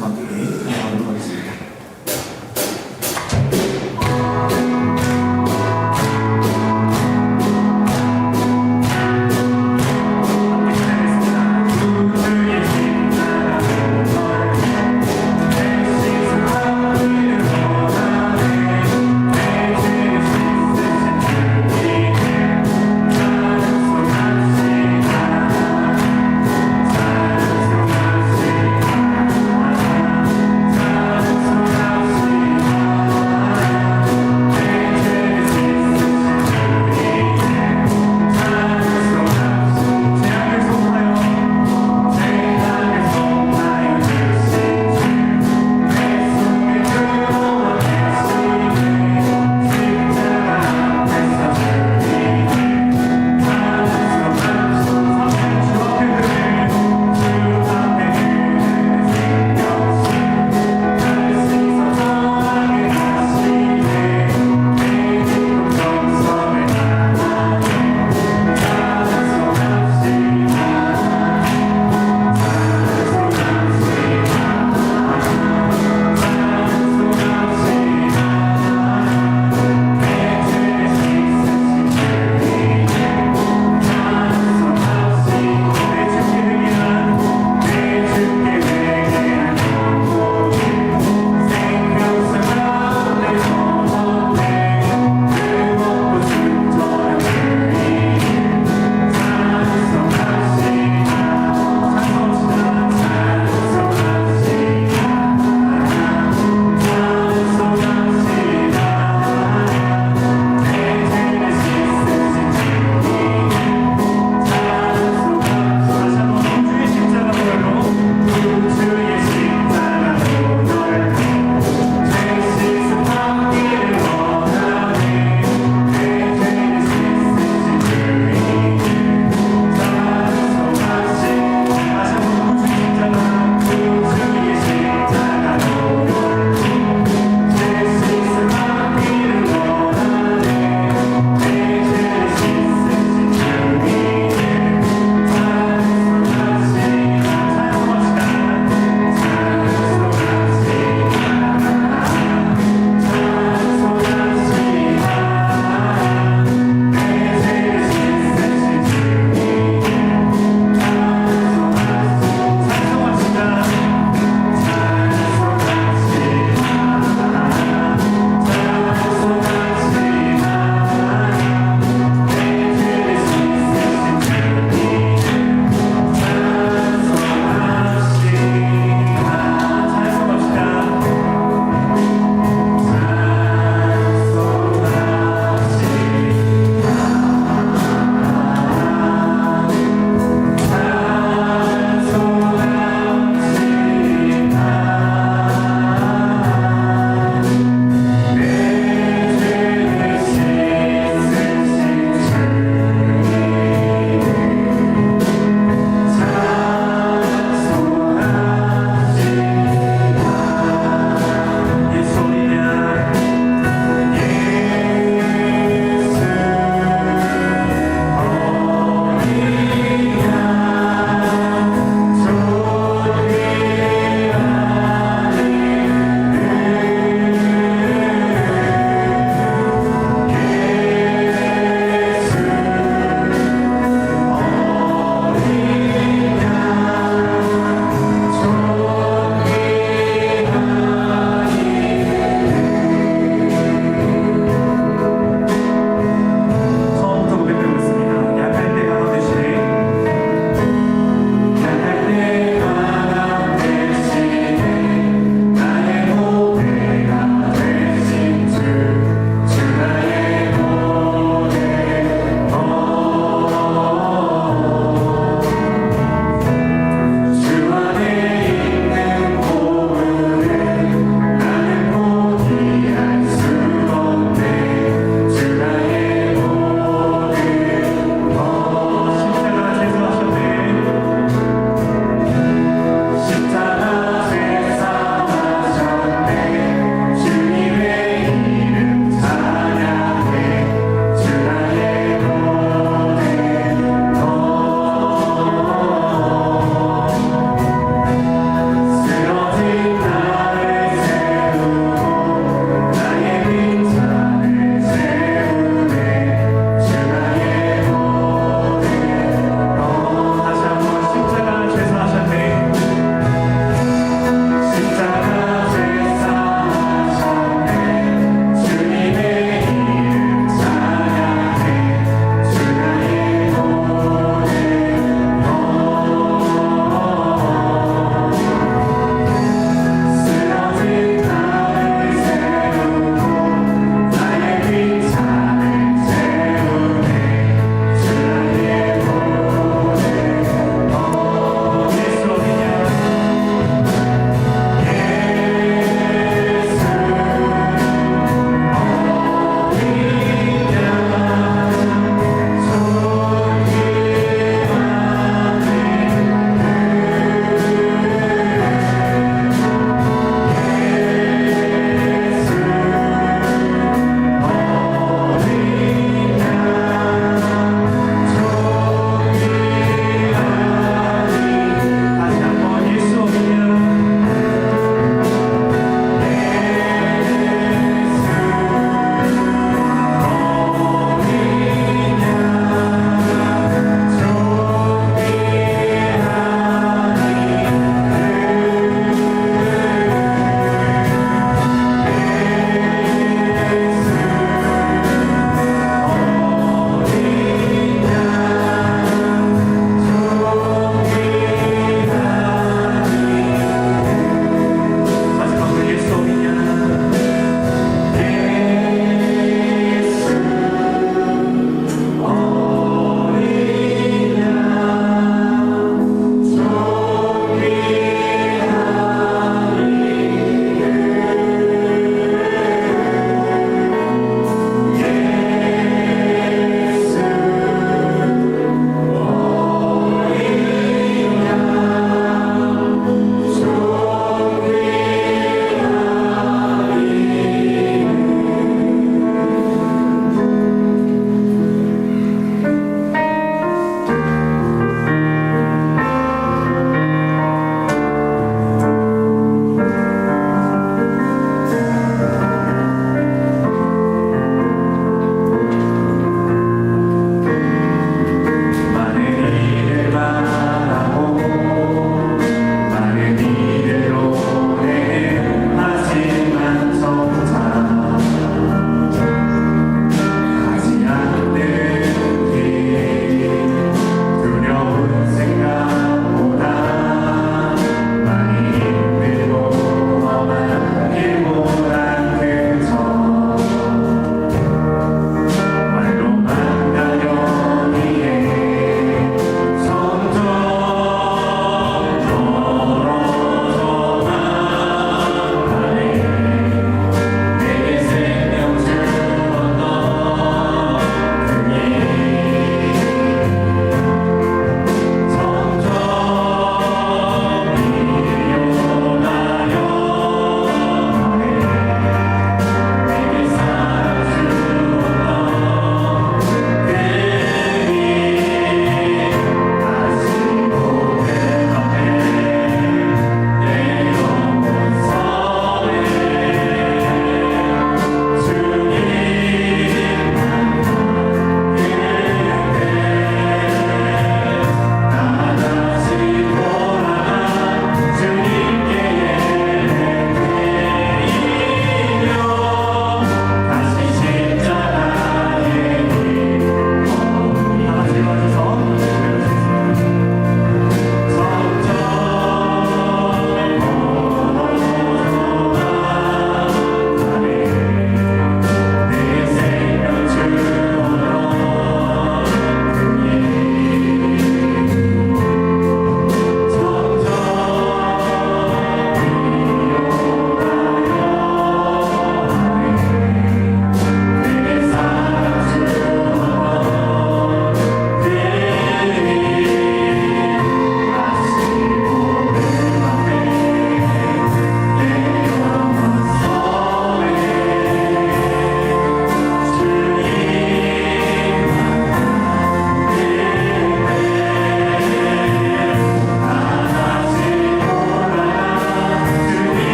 하면서 함께 진행하도록 하겠습니다.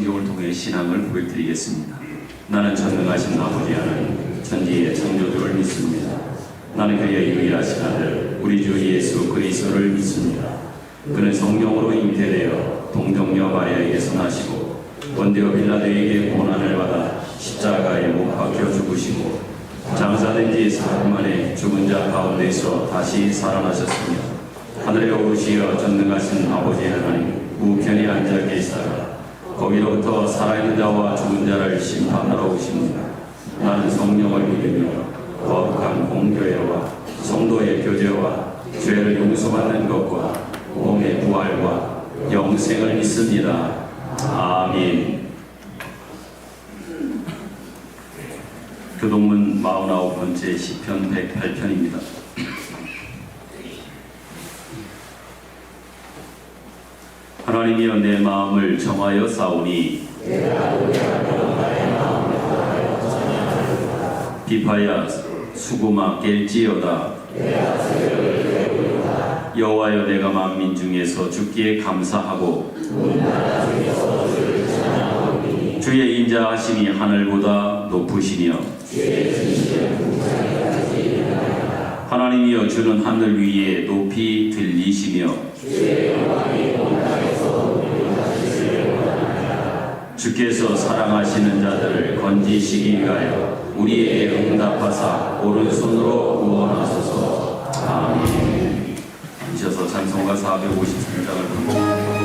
성경을 통해 신앙을 고백드리겠습니다. 나는 전능하신 아버지 하나님, 천지의 창조주를 믿습니다. 나는 그의 유일하신 아들, 우리 주 예수 그리스도를 믿습니다. 그는 성령으로 잉태되어 동정녀 마리아에게서 나시고 본디오 빌라도에게 고난을 받아 십자가에 못 박혀 죽으시고 장사된 지 사흘 만에 죽은 자 가운데서 다시 살아나셨으며 하늘에 오르시어 전능하신 아버지 하나님 우편에 앉아 계시다가 거기로부터 살아있는 자와 죽은 자를 심판하러 오십니다. 나는 성령을 믿으며 거룩한 공교회와 성도의 교제와 죄를 용서받는 것과 몸의 부활과 영생을 믿습니다. 아멘. 교동문 49번째 시편 108편입니다. 하나님이여 내 마음을 정하여 싸우니 비파야 수고마 깰지어다. 여호와여 내가 만민 중에서 주께 감사하고 주의 인자하심이 하늘보다 높으시며 하나님이여 주는 하늘 위에 높이 들리시며 주께서 사랑하시는 자들을 건지시기 위하여 우리에게 응답하사 오른손으로 구원하소서. 아멘. 이셔서 찬송가 453장을 부릅니다.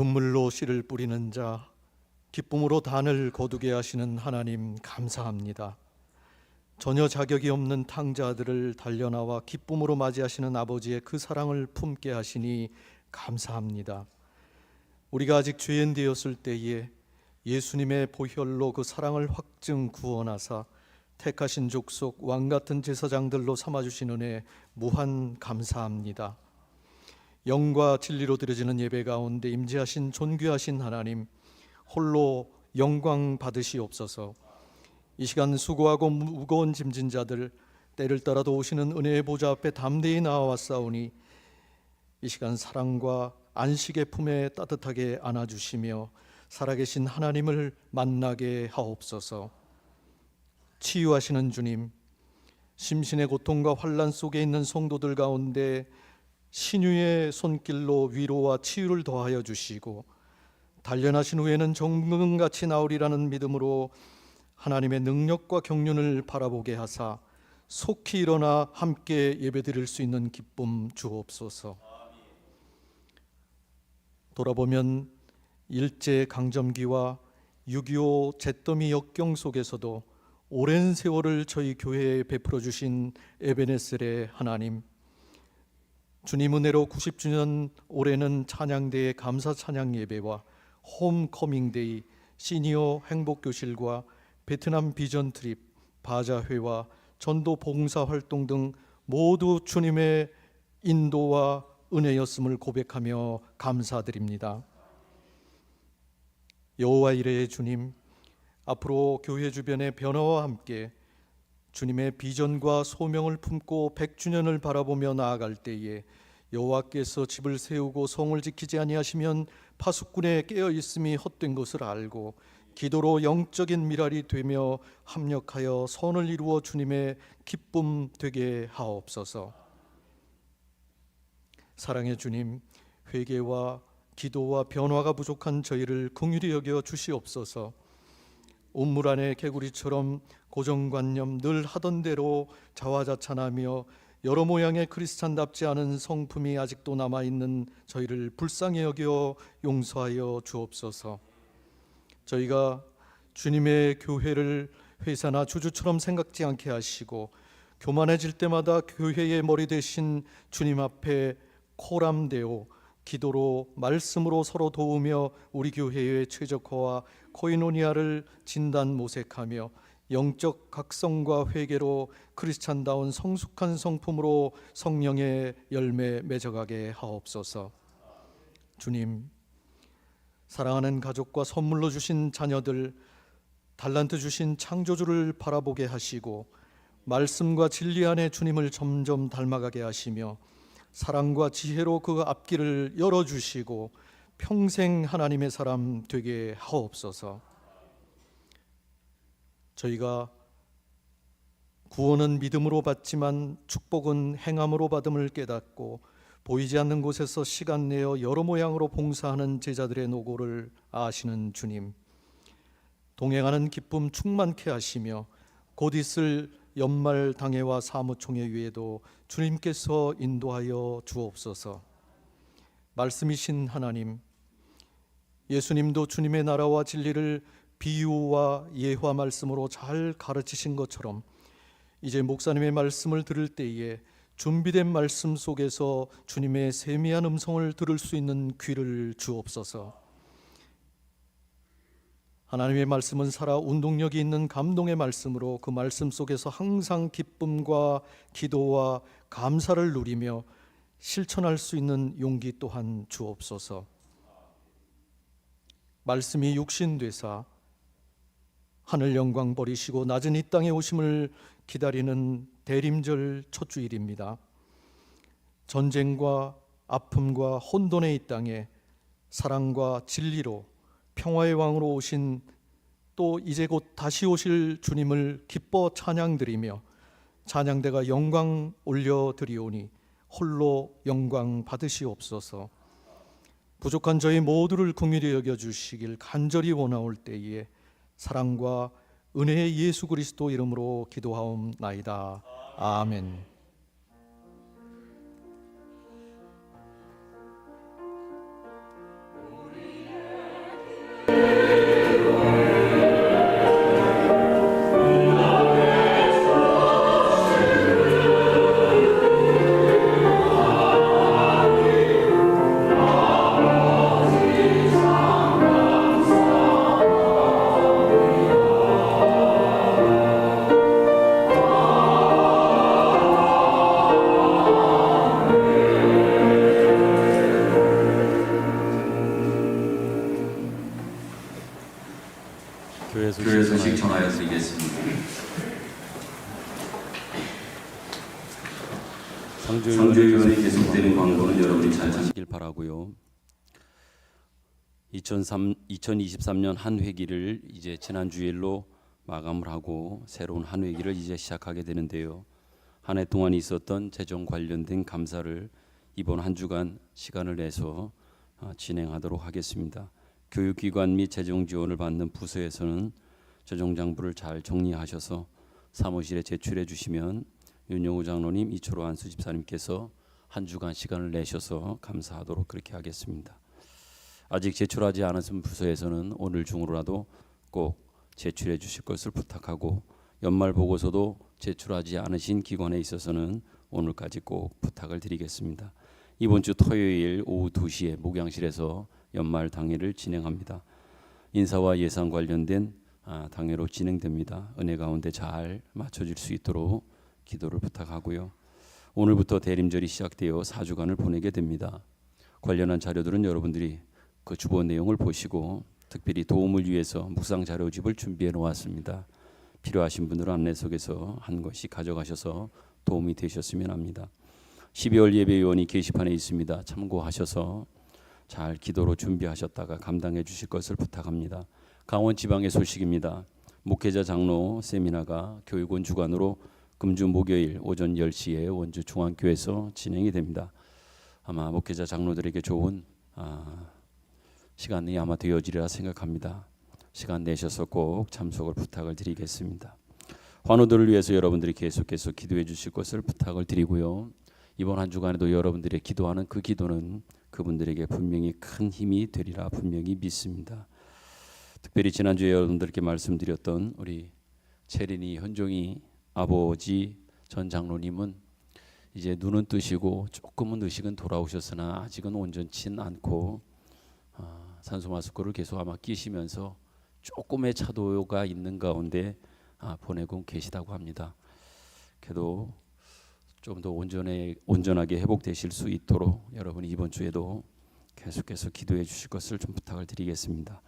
눈물로 씨를 뿌리는 자, 기쁨으로 단을 거두게 하시는 하나님 감사합니다. 전혀 자격이 없는 탕자들을 달려나와 기쁨으로 맞이하시는 아버지의 그 사랑을 품게 하시니 감사합니다. 우리가 아직 죄인 되었을 때에 예수님의 보혈로 그 사랑을 확증 구원하사 택하신 족속 왕같은 제사장들로 삼아주신 은혜 무한 감사합니다. 영과 진리로 드려지는 예배 가운데 임재하신 존귀하신 하나님, 홀로 영광 받으시옵소서. 이 시간 수고하고 무거운 짐진 자들, 때를 따라도 오시는 은혜의 보좌 앞에 담대히 나아왔사오니 이 시간 사랑과 안식의 품에 따뜻하게 안아주시며 살아계신 하나님을 만나게 하옵소서. 치유하시는 주님, 심신의 고통과 환난 속에 있는 성도들 가운데 신유의 손길로 위로와 치유를 더하여 주시고 단련하신 후에는 정금같이 나오리라는 믿음으로 하나님의 능력과 경륜을 바라보게 하사 속히 일어나 함께 예배드릴 수 있는 기쁨 주옵소서. 돌아보면 일제 강점기와 6.25 잿더미 역경 속에서도 오랜 세월을 저희 교회에 베풀어 주신 에베네셀의 하나님, 주님 은혜로 90주년 올해는 찬양대의 감사 찬양 예배와 홈커밍데이, 시니어 행복교실과 베트남 비전 트립, 바자회와 전도 봉사 활동 등 모두 주님의 인도와 은혜였음을 고백하며 감사드립니다. 여호와 이레의 주님, 앞으로 교회 주변의 변화와 함께 주님의 비전과 소명을 품고 100주년을 바라보며 나아갈 때에 여호와께서 집을 세우고 성을 지키지 아니하시면 파수꾼에 깨어 있음이 헛된 것을 알고 기도로 영적인 미랄이 되며 합력하여 선을 이루어 주님의 기쁨 되게 하옵소서. 사랑의 주님, 회개와 기도와 변화가 부족한 저희를 긍휼히 여겨 주시옵소서. 우물 안의 개구리처럼 고정관념 늘 하던 대로 자화자찬하며 여러 모양의 크리스찬답지 않은 성품이 아직도 남아있는 저희를 불쌍히 여겨 용서하여 주옵소서. 저희가 주님의 교회를 회사나 주주처럼 생각지 않게 하시고 교만해질 때마다 교회의 머리 대신 주님 앞에 코람되어 기도로 말씀으로 서로 도우며 우리 교회의 최적화와 코이노니아를 진단 모색하며 영적 각성과 회개로 크리스찬다운 성숙한 성품으로 성령의 열매 맺어가게 하옵소서. 주님, 사랑하는 가족과 선물로 주신 자녀들, 달란트 주신 창조주를 바라보게 하시고 말씀과 진리 안에 주님을 점점 닮아가게 하시며 사랑과 지혜로 그 앞길을 열어주시고 평생 하나님의 사람 되게 하옵소서. 저희가 구원은 믿음으로 받지만 축복은 행함으로 받음을 깨닫고 보이지 않는 곳에서 시간 내어 여러 모양으로 봉사하는 제자들의 노고를 아시는 주님, 동행하는 기쁨 충만케 하시며 곧 있을 연말 당회와 사무총회 위에도 주님께서 인도하여 주옵소서. 말씀이신 하나님, 예수님도 주님의 나라와 진리를 비유와 예화 말씀으로 잘 가르치신 것처럼 이제 목사님의 말씀을 들을 때에 준비된 말씀 속에서 주님의 세미한 음성을 들을 수 있는 귀를 주옵소서. 하나님의 말씀은 살아 운동력이 있는 감동의 말씀으로 그 말씀 속에서 항상 기쁨과 기도와 감사를 누리며 실천할 수 있는 용기 또한 주옵소서. 말씀이 육신되사 하늘 영광 버리시고 낮은 이 땅에 오심을 기다리는 대림절 첫 주일입니다. 전쟁과 아픔과 혼돈의 이 땅에 사랑과 진리로 평화의 왕으로 오신 또 이제 곧 다시 오실 주님을 기뻐 찬양드리며 찬양대가 영광 올려드리오니 홀로 영광 받으시옵소서. 부족한 저희 모두를 긍휼히 여겨주시길 간절히 원하올 때에 사랑과 은혜의 예수 그리스도 이름으로 기도하옵나이다. 아멘. 교회 소식 전하여 드리겠습니다. 상주의원에 계속되는 광고는 여러분이 잘 하시길 바라고요. 2023년 한 회기를 이제 지난 주일로 마감을 하고 새로운 한 회기를 이제 시작하게 되는데요. 한 해 동안 있었던 재정 관련된 감사를 이번 한 주간 시간을 내서 진행하도록 하겠습니다. 교육기관 및 재정 지원을 받는 부서에서는 재정장부를 잘 정리하셔서 사무실에 제출해 주시면 윤영우 장로님, 이철호 안수 집사님께서 한 주간 시간을 내셔서 감사하도록 그렇게 하겠습니다. 아직 제출하지 않은 부서에서는 오늘 중으로라도 꼭 제출해 주실 것을 부탁하고, 연말 보고서도 제출하지 않으신 기관에 있어서는 오늘까지 꼭 부탁을 드리겠습니다. 이번 주 토요일 오후 2시에 목양실에서 연말 당회를 진행합니다. 인사와 예산 관련된 당회로 진행됩니다. 은혜 가운데 잘 맞춰질 수 있도록 기도를 부탁하고요. 오늘부터 대림절이 시작되어 4주간을 보내게 됩니다. 관련한 자료들은 여러분들이 그 주보 내용을 보시고 특별히 도움을 위해서 묵상 자료집을 준비해 놓았습니다. 필요하신 분들은 안내석에서 한 권씩 가져가셔서 도움이 되셨으면 합니다. 12월 예배요원이 게시판에 있습니다. 참고하셔서 잘 기도로 준비하셨다가 감당해 주실 것을 부탁합니다. 강원 지방의 소식입니다. 목회자 장로 세미나가 교육원 주관으로 금주 목요일 오전 10시에 원주 중앙교회에서 진행이 됩니다. 아마 목회자 장로들에게 좋은 시간이 아마 되어지리라 생각합니다. 시간 내셔서 꼭 참석을 부탁을 드리겠습니다. 환우들을 위해서 여러분들이 계속해서 기도해 주실 것을 부탁을 드리고요. 이번 한 주간에도 여러분들이 기도하는 그 기도는 그분들에게 분명히 큰 힘이 되리라 분명히 믿습니다. 특별히 지난주에 여러분들께 말씀드렸던 우리 채린이 현종이 아버지 전 장로님은 이제 눈은 뜨시고 조금은 의식은 돌아오셨으나 아직은 온전치는 않고 산소 마스크를 계속 아마 끼시면서 조금의 차도가 있는 가운데 보내고 계시다고 합니다. 그래도 좀 더 온전하게 회복되실 수 있도록 여러분이 이번 주에도 계속해서 기도해 주실 것을 좀 부탁을 드리겠습니다.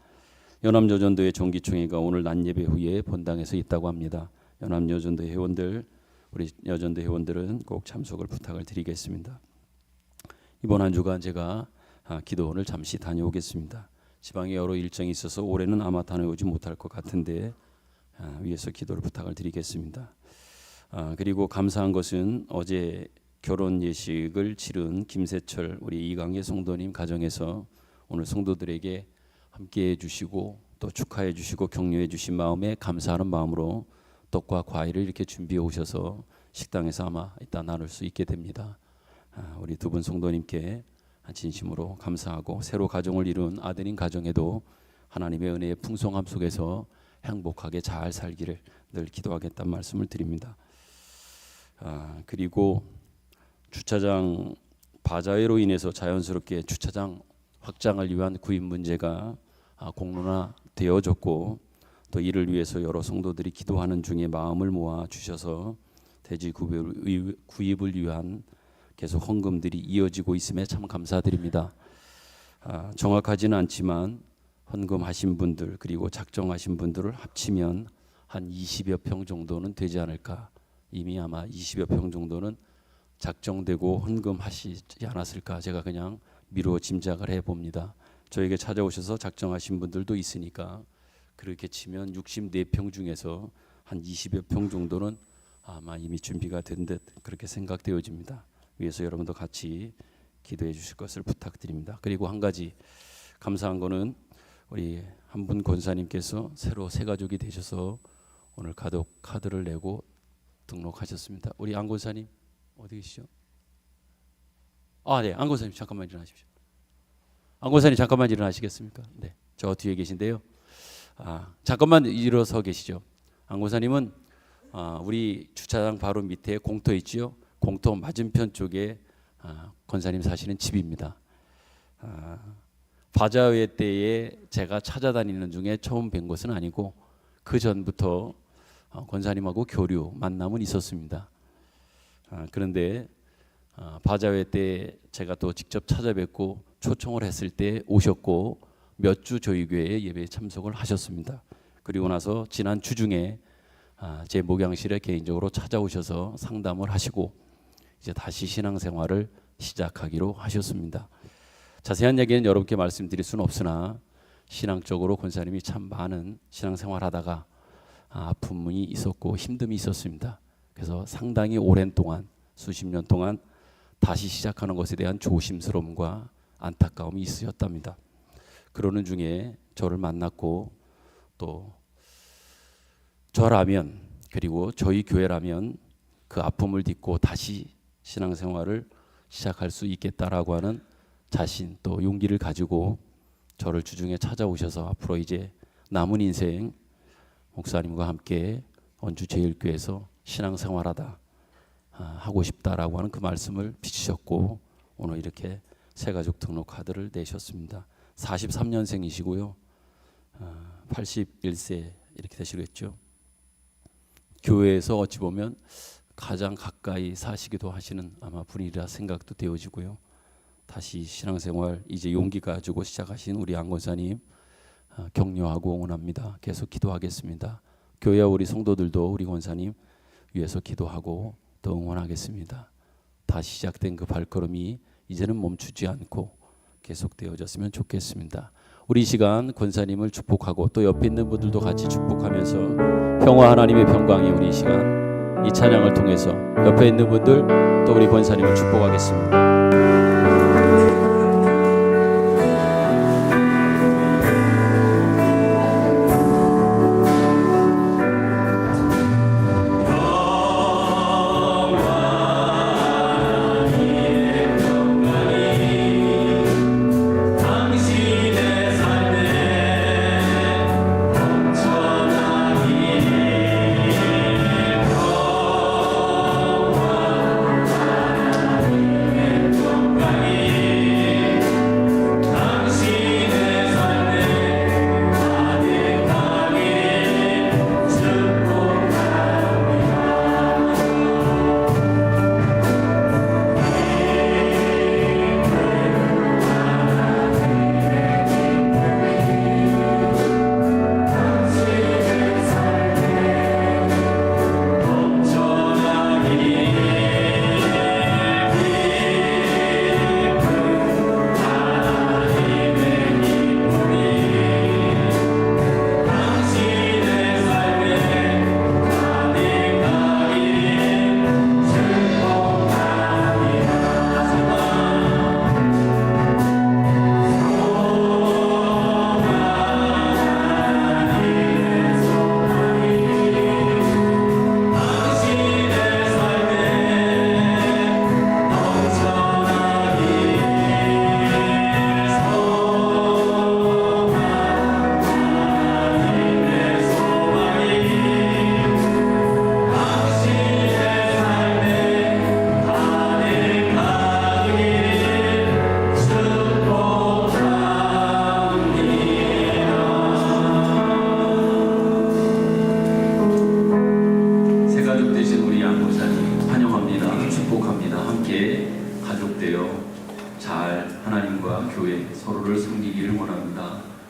연합여전도회 정기총회가 오늘 낮 예배 후에 본당에서 있다고 합니다. 연합여전도 회원들, 우리 여전도 회원들은 꼭 참석을 부탁을 드리겠습니다. 이번 한 주간 제가 기도원을 잠시 다녀오겠습니다. 지방에 여러 일정이 있어서 올해는 아마 다녀오지 못할 것 같은데 위에서 기도를 부탁을 드리겠습니다. 그리고 감사한 것은 어제 결혼 예식을 치른 김세철 우리 이강예 성도님 가정에서 오늘 성도들에게 함께해 주시고 또 축하해 주시고 격려해 주신 마음에 감사하는 마음으로 떡과 과일을 이렇게 준비해 오셔서 식당에서 아마 이따 나눌 수 있게 됩니다. 우리 두 분 성도님께 진심으로 감사하고 새로 가정을 이룬 아드님 가정에도 하나님의 은혜의 풍성함 속에서 행복하게 잘 살기를 늘 기도하겠다는 말씀을 드립니다. 그리고 주차장 바자회로 인해서 자연스럽게 주차장 확장을 위한 구입 문제가 공론화되어졌고 또 이를 위해서 여러 성도들이 기도하는 중에 마음을 모아 주셔서 대지 구입을 위한 계속 헌금들이 이어지고 있음에 참 감사드립니다. 정확하지는 않지만 헌금하신 분들 그리고 작정하신 분들을 합치면 한 20여 평 정도는 되지 않을까. 이미 아마 20여 평 정도는 작정되고 헌금하시지 않았을까. 제가 그냥 미루어 짐작을 해봅니다. 저에게 찾아오셔서 작정하신 분들도 있으니까 그렇게 치면 64평 중에서 한 20여 평 정도는 아마 이미 준비가 된 듯 그렇게 생각되어집니다. 위에서 여러분도 같이 기도해 주실 것을 부탁드립니다. 그리고 한 가지 감사한 거는 우리 한 분 권사님께서 새로 새 가족이 되셔서 오늘 가족 카드를 내고 등록하셨습니다. 우리 안 권사님 어디 계시죠? 네, 안 권사님 잠깐만 일어나십시오. 안 권사님 잠깐만 일어나시겠습니까? 네, 저 뒤에 계신데요. 잠깐만 일어서 계시죠. 안 권사님은 우리 주차장 바로 밑에 공터 있지요. 공터 맞은편 쪽에 권사님 사시는 집입니다. 바자회 때에 제가 찾아다니는 중에 처음 뵌 것은 아니고 그 전부터 권사님하고 교류 만남은 있었습니다. 그런데 바자회 때 제가 또 직접 찾아뵙고 초청을 했을 때 오셨고 몇 주 저희 교회에 예배에 참석을 하셨습니다. 그리고 나서 지난 주중에 제 목양실에 개인적으로 찾아오셔서 상담을 하시고 이제 다시 신앙생활을 시작하기로 하셨습니다. 자세한 얘기는 여러분께 말씀드릴 수는 없으나 신앙적으로 권사님이 참 많은 신앙생활하다가 아픔이 있었고 힘듦이 있었습니다. 그래서 상당히 오랜 동안 수십 년 동안 다시 시작하는 것에 대한 조심스러움과 안타까움이 있으셨답니다. 그러는 중에 저를 만났고 또 저라면 그리고 저희 교회라면 그 아픔을 딛고 다시 신앙생활을 시작할 수 있겠다라고 하는 자신 또 용기를 가지고 저를 주중에 찾아오셔서 앞으로 이제 남은 인생 목사님과 함께 원주제일교회에서 신앙생활하다 하고 싶다라고 하는 그 말씀을 비추셨고 오늘 이렇게 새가족 등록 카드를 내셨습니다. 43년생이시고요. 81세 이렇게 되시겠죠. 교회에서 어찌 보면 가장 가까이 사시기도 하시는 아마 분이라 생각도 되어지고요. 다시 신앙생활 이제 용기 가지고 시작하신 우리 안 권사님 격려하고 응원합니다. 계속 기도하겠습니다. 교회와 우리 성도들도 우리 권사님 위해서 기도하고 또 응원하겠습니다. 다시 시작된 그 발걸음이 이제는 멈추지 않고 계속되어졌으면 좋겠습니다. 우리 이 시간 권사님을 축복하고 또 옆에 있는 분들도 같이 축복하면서 평화 하나님의 평강이 우리 이 시간 이 찬양을 통해서 옆에 있는 분들 또 우리 권사님을 축복하겠습니다.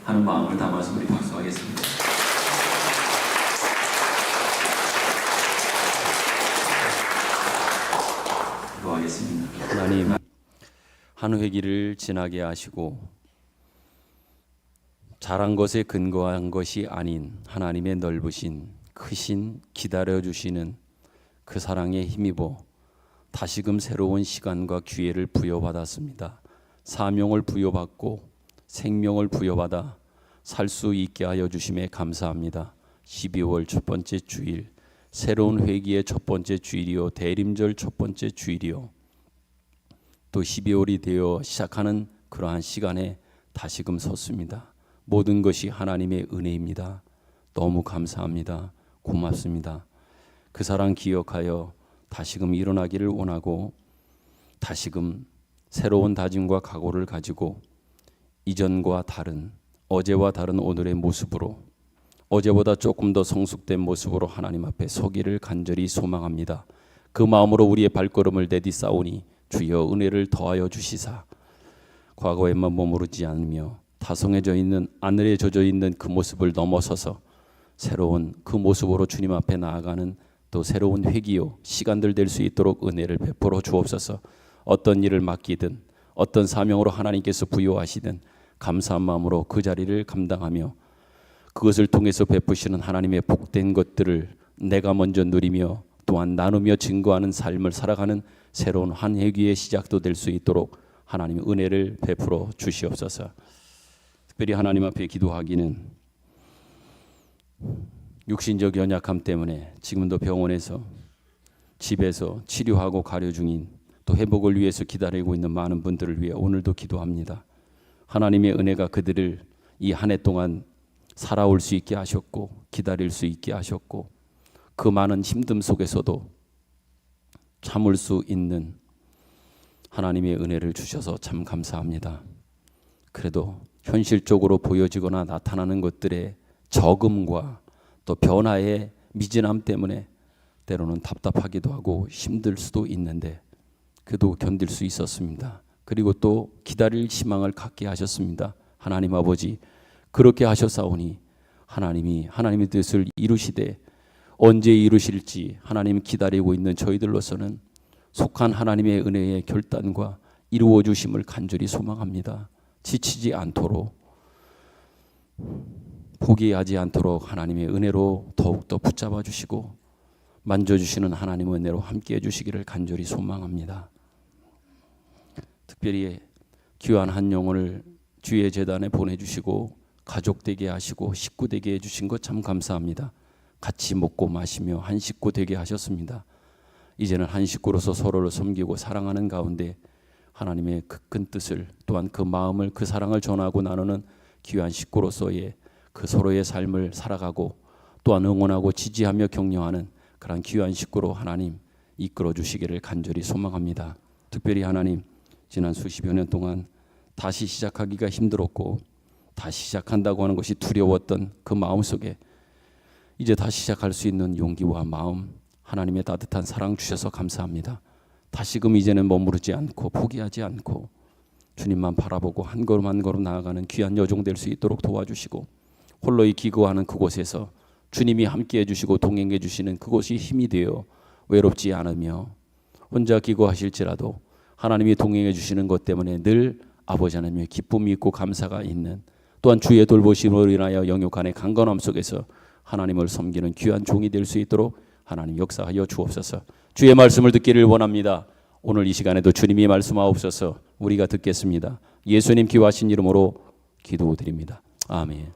하는 마음을 담아서 우리 박수하겠습니다. 기도하겠습니다. 하나님, 한 회기를 지나게 하시고 잘한 것에 근거한 것이 아닌 하나님의 넓으신 크신 기다려주시는 그 사랑에 힘입어 다시금 새로운 시간과 기회를 부여받았습니다. 사명을 부여받고 생명을 부여받아 살 수 있게 하여 주심에 감사합니다. 12월 첫 번째 주일, 새로운 회기의 첫 번째 주일이요, 대림절 첫 번째 주일이요, 또 12월이 되어 시작하는 그러한 시간에 다시금 섰습니다. 모든 것이 하나님의 은혜입니다. 너무 감사합니다. 고맙습니다. 그 사랑 기억하여 다시금 일어나기를 원하고 다시금 새로운 다짐과 각오를 가지고 이전과 다른, 어제와 다른 오늘의 모습으로, 어제보다 조금 더 성숙된 모습으로 하나님 앞에 서기를 간절히 소망합니다. 그 마음으로 우리의 발걸음을 내디싸우니 주여 은혜를 더하여 주시사 과거에만 머무르지 않으며 다성해져 있는, 하늘에 젖어 있는 그 모습을 넘어서서 새로운 그 모습으로 주님 앞에 나아가는 또 새로운 회기요 시간들 될 수 있도록 은혜를 베풀어 주옵소서. 어떤 일을 맡기든 어떤 사명으로 하나님께서 부여하시든 감사한 마음으로 그 자리를 감당하며 그것을 통해서 베푸시는 하나님의 복된 것들을 내가 먼저 누리며 또한 나누며 증거하는 삶을 살아가는 새로운 한 해기의 시작도 될 수 있도록 하나님 은혜를 베풀어 주시옵소서. 특별히 하나님 앞에 기도하기는 육신적 연약함 때문에 지금도 병원에서 집에서 치료하고 가려 중인 또 회복을 위해서 기다리고 있는 많은 분들을 위해 오늘도 기도합니다. 하나님의 은혜가 그들을 이 한 해 동안 살아올 수 있게 하셨고 기다릴 수 있게 하셨고 그 많은 힘듦 속에서도 참을 수 있는 하나님의 은혜를 주셔서 참 감사합니다. 그래도 현실적으로 보여지거나 나타나는 것들의 적음과 또 변화의 미진함 때문에 때로는 답답하기도 하고 힘들 수도 있는데 그래도 견딜 수 있었습니다. 그리고 또 기다릴 희망을 갖게 하셨습니다. 하나님 아버지, 그렇게 하셨사오니 하나님이 하나님의 뜻을 이루시되 언제 이루실지 하나님 기다리고 있는 저희들로서는 속한 하나님의 은혜의 결단과 이루어 주심을 간절히 소망합니다. 지치지 않도록 포기하지 않도록 하나님의 은혜로 더욱더 붙잡아 주시고 만져주시는 하나님의 은혜로 함께해 주시기를 간절히 소망합니다. 특별히 귀한 한 영혼을 주의 재단에 보내주시고 가족 되게 하시고 식구 되게 해주신 것 참 감사합니다. 같이 먹고 마시며 한 식구 되게 하셨습니다. 이제는 한 식구로서 서로를 섬기고 사랑하는 가운데 하나님의 그 큰 뜻을 또한 그 마음을 그 사랑을 전하고 나누는 귀한 식구로서의 그 서로의 삶을 살아가고 또한 응원하고 지지하며 격려하는 그런 귀한 식구로 하나님 이끌어 주시기를 간절히 소망합니다. 특별히 하나님 지난 수십여 년 동안 다시 시작하기가 힘들었고 다시 시작한다고 하는 것이 두려웠던 그 마음속에 이제 다시 시작할 수 있는 용기와 마음 하나님의 따뜻한 사랑 주셔서 감사합니다. 다시금 이제는 머무르지 않고 포기하지 않고 주님만 바라보고 한 걸음 한 걸음 나아가는 귀한 여종 될 수 있도록 도와주시고 홀로이 기거하는 그곳에서 주님이 함께해 주시고 동행해 주시는 그곳이 힘이 되어 외롭지 않으며 혼자 기거하실지라도 하나님이 동행해 주시는 것 때문에 늘 아버지 하나님의 기쁨이 있고 감사가 있는 또한 주의 돌보심으로 인하여 영육 안의 강건함 속에서 하나님을 섬기는 귀한 종이 될 수 있도록 하나님 역사하여 주옵소서. 주의 말씀을 듣기를 원합니다. 오늘 이 시간에도 주님이 말씀하옵소서. 우리가 듣겠습니다. 예수님 귀하신 이름으로 기도드립니다. 아멘.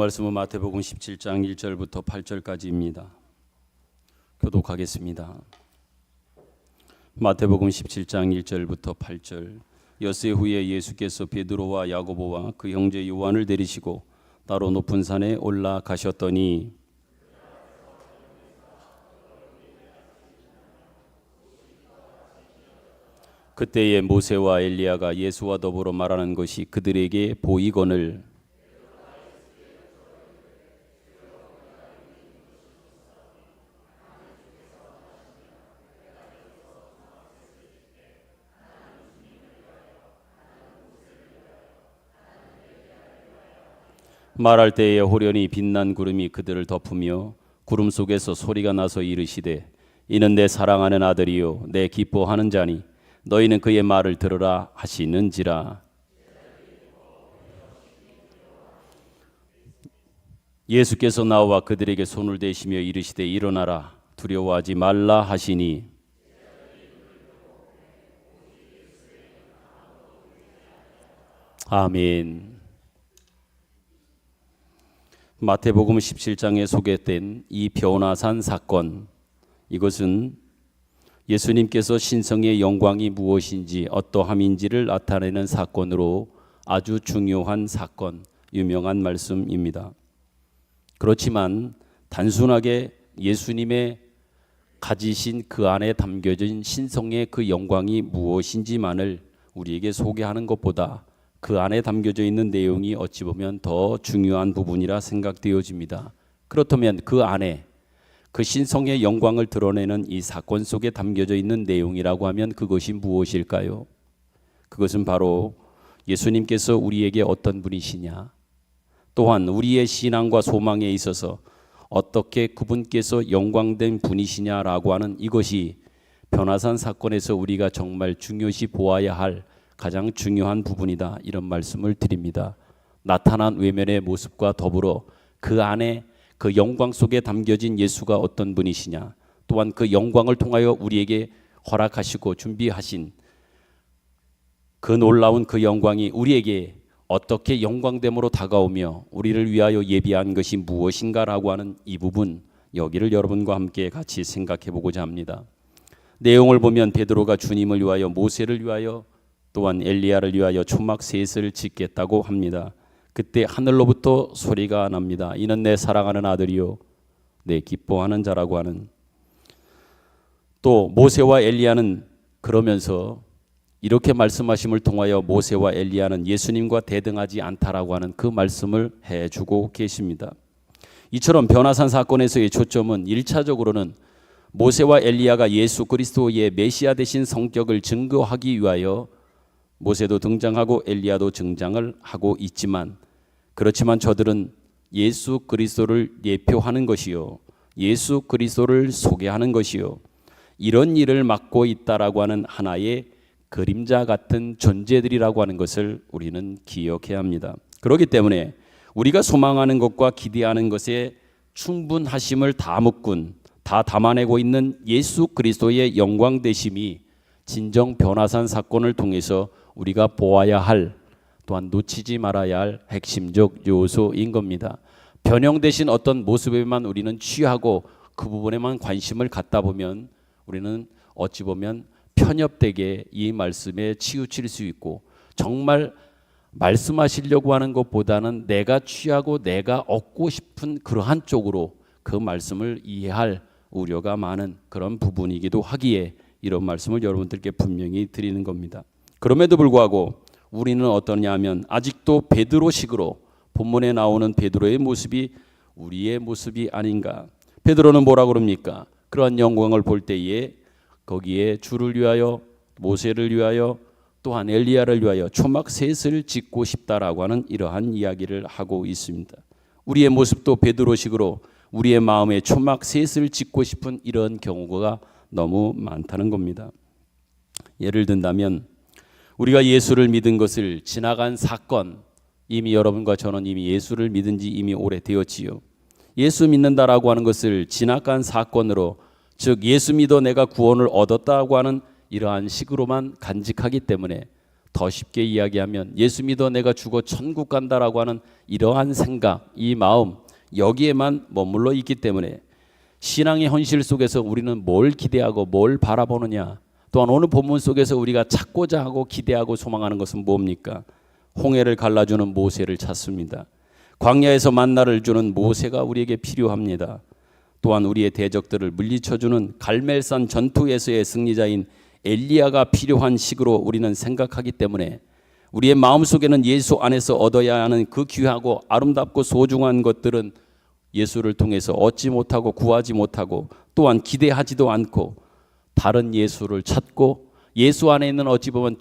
말씀은 마태복음 17장 1절부터 8절까지입니다. 교독하겠습니다. 마태복음 17장 1절부터 8절. 엿새 후에 예수께서 베드로와 야고보와 그 형제 요한을 데리시고 따로 높은 산에 올라가셨더니 그때에 모세와 엘리야가 예수와 더불어 말하는 것이 그들에게 보이거늘 말할 때에 호련히 빛난 구름이 그들을 덮으며 구름 속에서 소리가 나서 이르시되 이는 내 사랑하는 아들이요 내 기뻐하는 자니 너희는 그의 말을 들으라 하시는지라. 예수께서 나와 그들에게 손을 대시며 이르시되 일어나라 두려워하지 말라 하시니 아멘. 마태복음 17장에 소개된 이 변화산 사건, 이것은 예수님께서 신성의 영광이 무엇인지 어떠함인지를 나타내는 사건으로 아주 중요한 사건, 유명한 말씀입니다. 그렇지만 단순하게 예수님의 가지신 그 안에 담겨진 신성의 그 영광이 무엇인지만을 우리에게 소개하는 것보다 그 안에 담겨져 있는 내용이 어찌 보면 더 중요한 부분이라 생각되어집니다. 그렇다면 그 안에 그 신성의 영광을 드러내는 이 사건 속에 담겨져 있는 내용이라고 하면 그것이 무엇일까요? 그것은 바로 예수님께서 우리에게 어떤 분이시냐, 또한 우리의 신앙과 소망에 있어서 어떻게 그분께서 영광된 분이시냐라고 하는 이것이 변화산 사건에서 우리가 정말 중요시 보아야 할 가장 중요한 부분이다, 이런 말씀을 드립니다. 나타난 외면의 모습과 더불어 그 안에 그 영광 속에 담겨진 예수가 어떤 분이시냐, 또한 그 영광을 통하여 우리에게 허락하시고 준비하신 그 놀라운 그 영광이 우리에게 어떻게 영광됨으로 다가오며 우리를 위하여 예비한 것이 무엇인가라고 하는 이 부분, 여기를 여러분과 함께 같이 생각해 보고자 합니다. 내용을 보면 베드로가 주님을 위하여, 모세를 위하여, 또한 엘리야를 위하여 초막 셋을 짓겠다고 합니다. 그때 하늘로부터 소리가 납니다. 이는 내 사랑하는 아들이요 내 기뻐하는 자라고 하는. 또 모세와 엘리야는 그러면서 이렇게 말씀하심을 통하여 모세와 엘리야는 예수님과 대등하지 않다라고 하는 그 말씀을 해주고 계십니다. 이처럼 변화산 사건에서의 초점은 1차적으로는 모세와 엘리야가 예수 그리스도의 메시아 되신 성격을 증거하기 위하여 모세도 등장하고 엘리야도 등장을 하고 있지만, 그렇지만 저들은 예수 그리스도를 예표하는 것이요, 예수 그리스도를 소개하는 것이요, 이런 일을 맡고 있다라고 하는 하나의 그림자 같은 존재들이라고 하는 것을 우리는 기억해야 합니다. 그렇기 때문에 우리가 소망하는 것과 기대하는 것에 충분하심을 다 묶은, 다 담아내고 있는 예수 그리스도의 영광 되심이 진정 변화산 사건을 통해서 우리가 보아야 할, 또한 놓치지 말아야 할 핵심적 요소인 겁니다. 변형되신 어떤 모습에만 우리는 취하고 그 부분에만 관심을 갖다 보면 우리는 어찌 보면 편협되게 이 말씀에 치우칠 수 있고, 정말 말씀하시려고 하는 것보다는 내가 취하고 내가 얻고 싶은 그러한 쪽으로 그 말씀을 이해할 우려가 많은 그런 부분이기도 하기에 이런 말씀을 여러분들께 분명히 드리는 겁니다. 그럼에도 불구하고 우리는 어떠냐 하면 아직도 베드로식으로 본문에 나오는 베드로의 모습이 우리의 모습이 아닌가. 베드로는 뭐라 그럽니까? 그러한 영광을 볼 때에 거기에 주를 위하여, 모세를 위하여, 또한 엘리야를 위하여 초막 셋을 짓고 싶다라고 하는 이러한 이야기를 하고 있습니다. 우리의 모습도 베드로식으로 우리의 마음에 초막 셋을 짓고 싶은 이런 경우가 너무 많다는 겁니다. 예를 든다면 우리가 예수를 믿은 것을 지나간 사건, 이미 여러분과 저는 이미 예수를 믿은 지 이미 오래되었지요. 예수 믿는다라고 하는 것을 지나간 사건으로, 즉 예수 믿어 내가 구원을 얻었다고 하는 이러한 식으로만 간직하기 때문에 더 쉽게 이야기하면 예수 믿어 내가 죽어 천국 간다라고 하는 이러한 생각, 이 마음 여기에만 머물러 있기 때문에 신앙의 현실 속에서 우리는 뭘 기대하고 뭘 바라보느냐. 또한 오늘 본문 속에서 우리가 찾고자 하고 기대하고 소망하는 것은 뭡니까? 홍해를 갈라주는 모세를 찾습니다. 광야에서 만나를 주는 모세가 우리에게 필요합니다. 또한 우리의 대적들을 물리쳐주는 갈멜산 전투에서의 승리자인 엘리야가 필요한 식으로 우리는 생각하기 때문에 우리의 마음속에는 예수 안에서 얻어야 하는 그 귀하고 아름답고 소중한 것들은 예수를 통해서 얻지 못하고 구하지 못하고 또한 기대하지도 않고 다른 예수를 찾고 예수 안에 있는 어찌 보면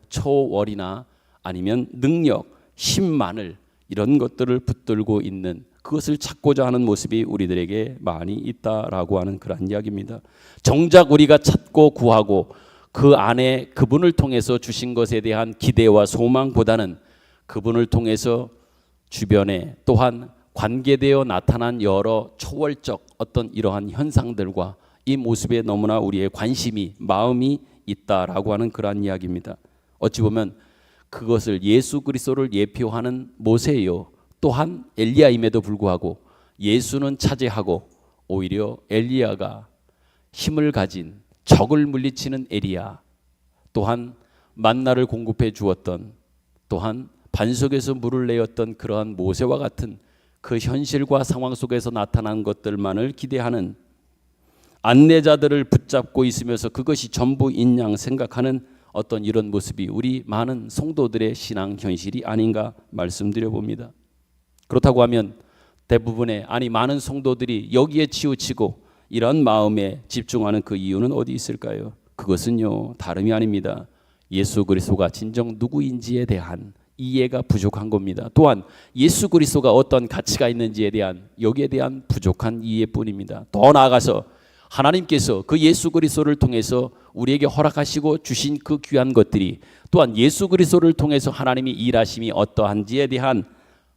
초월이나 아니면 능력, 힘만을 이런 것들을 붙들고 있는 그것을 찾고자 하는 모습이 우리들에게 많이 있다라고 하는 그런 이야기입니다. 정작 우리가 찾고 구하고 그 안에 그분을 통해서 주신 것에 대한 기대와 소망보다는 그분을 통해서 주변에 또한 관계되어 나타난 여러 초월적 어떤 이러한 현상들과 이 모습에 너무나 우리의 관심이 마음이 있다라고 하는 그러한 이야기입니다. 어찌 보면 그것을 예수 그리스도를 예표하는 모세요 또한 엘리야임에도 불구하고 예수는 차지하고 오히려 엘리야가 힘을 가진 적을 물리치는 엘리야 또한 만나를 공급해 주었던 또한 반석에서 물을 내었던 그러한 모세와 같은 그 현실과 상황 속에서 나타난 것들만을 기대하는 안내자들을 붙잡고 있으면서 그것이 전부인 양 생각하는 어떤 이런 모습이 우리 많은 성도들의 신앙 현실이 아닌가 말씀드려 봅니다. 그렇다고 하면 대부분의 많은 성도들이 여기에 치우치고 이런 마음에 집중하는 그 이유는 어디 있을까요? 그것은요 다름이 아닙니다. 예수 그리스도가 진정 누구인지에 대한 이해가 부족한 겁니다. 또한 예수 그리스도가 어떤 가치가 있는지에 대한 여기에 대한 부족한 이해뿐입니다. 더 나아가서 하나님께서 그 예수 그리스도를 통해서 우리에게 허락하시고 주신 그 귀한 것들이 또한 예수 그리스도를 통해서 하나님이 일하심이 어떠한지에 대한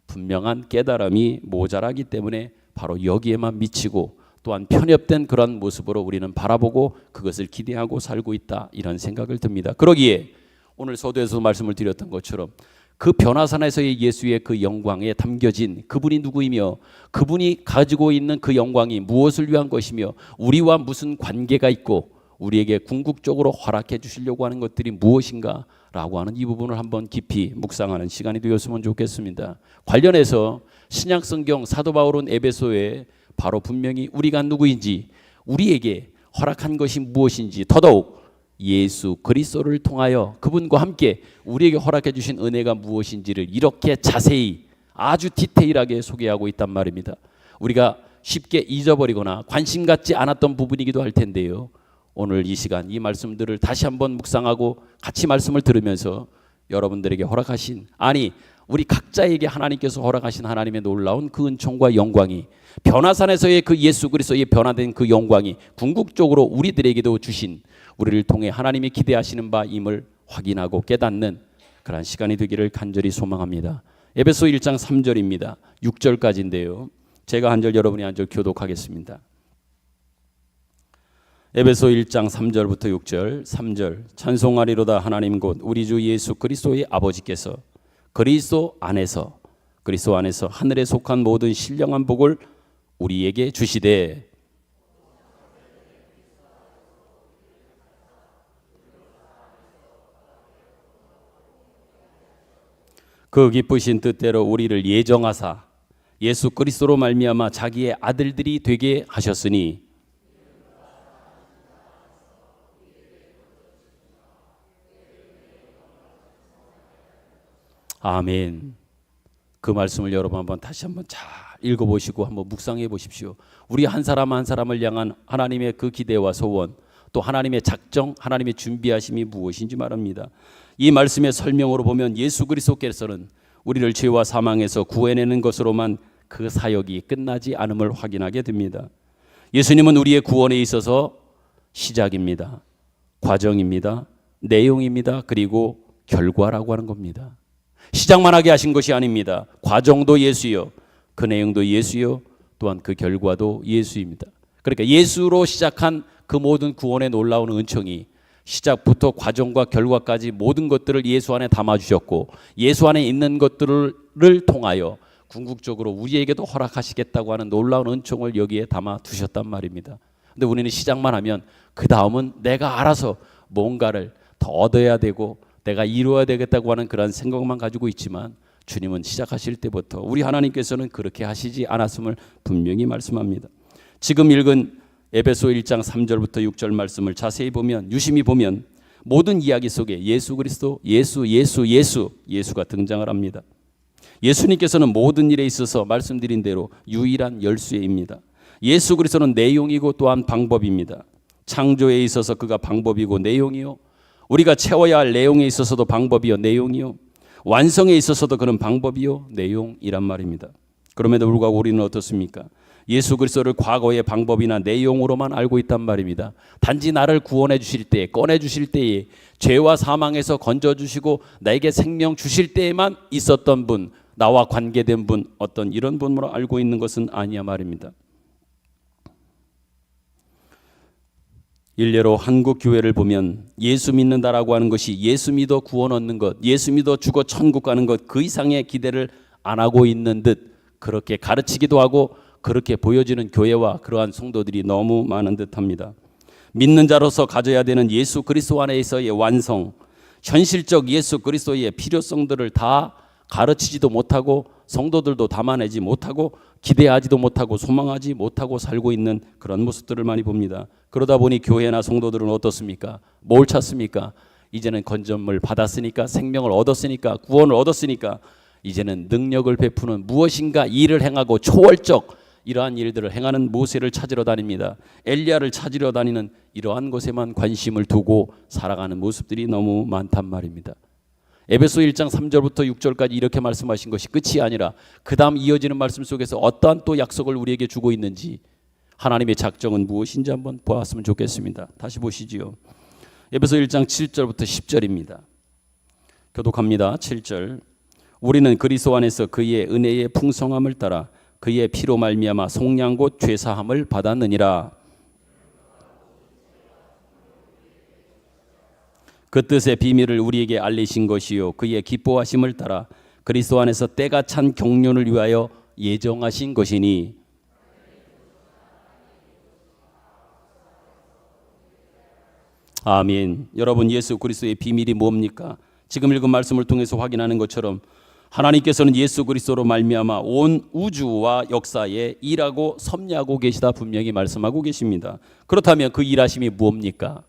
분명한 깨달음이 모자라기 때문에 바로 여기에만 미치고 또한 편협된 그런 모습으로 우리는 바라보고 그것을 기대하고 살고 있다 이런 생각을 듭니다. 그러기에 오늘 서두에서 말씀을 드렸던 것처럼 그 변화산에서의 예수의 그 영광에 담겨진 그분이 누구이며 그분이 가지고 있는 그 영광이 무엇을 위한 것이며 우리와 무슨 관계가 있고 우리에게 궁극적으로 허락해 주시려고 하는 것들이 무엇인가 라고 하는 이 부분을 한번 깊이 묵상하는 시간이 되었으면 좋겠습니다. 관련해서 신약성경 사도 바울은 에베소에 바로 분명히 우리가 누구인지 우리에게 허락한 것이 무엇인지 더더욱 예수 그리스도를 통하여 그분과 함께 우리에게 허락해 주신 은혜가 무엇인지를 이렇게 자세히 아주 디테일하게 소개하고 있단 말입니다. 우리가 쉽게 잊어버리거나 관심 갖지 않았던 부분이기도 할 텐데요. 오늘 이 시간 이 말씀들을 다시 한번 묵상하고 같이 말씀을 들으면서 여러분들에게 허락하신 우리 각자에게 하나님께서 허락하신 하나님의 놀라운 그 은총과 영광이 변화산에서의 그 예수 그리스도의 변화된 그 영광이 궁극적으로 우리들에게도 주신 우리를 통해 하나님이 기대하시는 바임을 확인하고 깨닫는 그런 시간이 되기를 간절히 소망합니다. 에베소 1장 3절입니다. 6절까지인데요. 제가 한 절 여러분이 한 절 교독하겠습니다. 에베소 1장 3절부터 6절 3절 찬송하리로다 하나님 곧 우리 주 예수 그리스도의 아버지께서 그리스도 안에서 하늘에 속한 모든 신령한 복을 우리에게 주시되 그 기쁘신 뜻대로 우리를 예정하사 예수 그리스도로 말미암아 자기의 아들들이 되게 하셨으니 아멘. 그 말씀을 여러분 한번 다시 한번 잘 읽어보시고 한번 묵상해 보십시오. 우리 한 사람 한 사람을 향한 하나님의 그 기대와 소원 또 하나님의 작정 하나님의 준비하심이 무엇인지 말합니다. 이 말씀의 설명으로 보면 예수 그리스도께서는 우리를 죄와 사망에서 구해내는 것으로만 그 사역이 끝나지 않음을 확인하게 됩니다. 예수님은 우리의 구원에 있어서 시작입니다. 과정입니다. 내용입니다. 그리고 결과라고 하는 겁니다. 시작만 하게 하신 것이 아닙니다. 과정도 예수요, 그 내용도 예수요, 또한 그 결과도 예수입니다. 그러니까 예수로 시작한 그 모든 구원의 놀라운 은총이 시작부터 과정과 결과까지 모든 것들을 예수 안에 담아주셨고 예수 안에 있는 것들을 통하여 궁극적으로 우리에게도 허락하시겠다고 하는 놀라운 은총을 여기에 담아 두셨단 말입니다. 근데 우리는 시작만 하면 그 다음은 내가 알아서 뭔가를 더 얻어야 되고 내가 이루어야 되겠다고 하는 그런 생각만 가지고 있지만 주님은 시작하실 때부터 우리 하나님께서는 그렇게 하시지 않았음을 분명히 말씀합니다. 지금 읽은 에베소 1장 3절부터 6절 말씀을 자세히 보면 유심히 보면 모든 이야기 속에 예수 그리스도 예수가 등장을 합니다. 예수님께서는 모든 일에 있어서 말씀드린 대로 유일한 열쇠입니다. 예수 그리스도는 내용이고 또한 방법입니다. 창조에 있어서 그가 방법이고 내용이요, 우리가 채워야 할 내용에 있어서도 방법이요 내용이요, 완성에 있어서도 그런 방법이요 내용이란 말입니다. 그럼에도 불구하고 우리는 어떻습니까? 예수 그리스도를 과거의 방법이나 내용으로만 알고 있단 말입니다. 단지 나를 구원해 주실 때, 꺼내 주실 때에, 죄와 사망에서 건져 주시고 나에게 생명 주실 때에만 있었던 분, 나와 관계된 분, 어떤 이런 분으로 알고 있는 것은 아니야 말입니다. 일례로 한국 교회를 보면 예수 믿는다라고 하는 것이 예수 믿어 구원 얻는 것, 예수 믿어 죽어 천국 가는 것, 그 이상의 기대를 안 하고 있는 듯 그렇게 가르치기도 하고 그렇게 보여지는 교회와 그러한 성도들이 너무 많은 듯합니다. 믿는 자로서 가져야 되는 예수 그리스도 안에서의 완성, 현실적 예수 그리스도의 필요성들을 다 가르치지도 못하고 성도들도 담아내지 못하고 기대하지도 못하고 소망하지 못하고 살고 있는 그런 모습들을 많이 봅니다. 그러다 보니 교회나 성도들은 어떻습니까? 뭘 찾습니까? 이제는 건전을 받았으니까, 생명을 얻었으니까, 구원을 얻었으니까 이제는 능력을 베푸는 무엇인가 일을 행하고 초월적 이러한 일들을 행하는 모세를 찾으러 다닙니다. 엘리야를 찾으러 다니는 이러한 것에만 관심을 두고 살아가는 모습들이 너무 많단 말입니다. 에베소 1장 3절부터 6절까지 이렇게 말씀하신 것이 끝이 아니라 그 다음 이어지는 말씀 속에서 어떠한 또 약속을 우리에게 주고 있는지, 하나님의 작정은 무엇인지 한번 보았으면 좋겠습니다. 다시 보시지요. 에베소 1장 7절부터 10절입니다. 교독합니다. 7절. 우리는 그리스도 안에서 그의 은혜의 풍성함을 따라 그의 피로 말미암아 속량 곧 죄사함을 받았느니라. 그 뜻의 비밀을 우리에게 알리신 것이요 그의 기뻐하심을 따라 그리스도 안에서 때가 찬 경륜을 위하여 예정하신 것이니. 아멘. 여러분, 예수 그리스도의 비밀이 뭡니까? 지금 읽은 말씀을 통해서 확인하는 것처럼 하나님께서는 예수 그리스도로 말미암아 온 우주와 역사에 일하고 섭리하고 계시다 분명히 말씀하고 계십니다. 그렇다면 그 일하심이 뭡니까?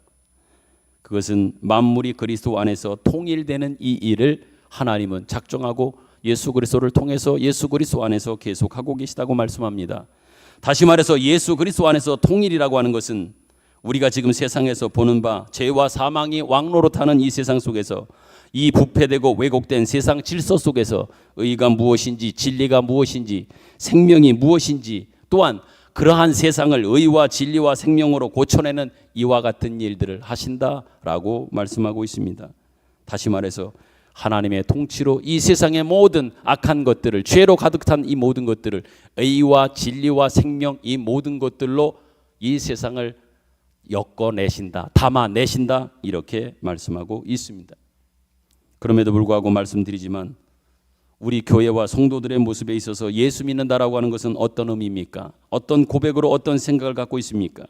그것은 만물이 그리스도 안에서 통일되는 이 일을 하나님은 작정하고 예수 그리스도를 통해서 예수 그리스도 안에서 계속하고 계시다고 말씀합니다. 다시 말해서 예수 그리스도 안에서 통일이라고 하는 것은 우리가 지금 세상에서 보는 바 죄와 사망이 왕노릇하는 이 세상 속에서, 이 부패되고 왜곡된 세상 질서 속에서 의가 무엇인지, 진리가 무엇인지, 생명이 무엇인지, 또한 그러한 세상을 의와 진리와 생명으로 고쳐내는 이와 같은 일들을 하신다라고 말씀하고 있습니다. 다시 말해서 하나님의 통치로 이 세상의 모든 악한 것들을, 죄로 가득 찬 이 모든 것들을 의와 진리와 생명, 이 모든 것들로 이 세상을 엮어내신다, 담아내신다, 이렇게 말씀하고 있습니다. 그럼에도 불구하고 말씀드리지만 우리 교회와 성도들의 모습에 있어서 예수 믿는다라고 하는 것은 어떤 의미입니까? 어떤 고백으로 어떤 생각을 갖고 있습니까?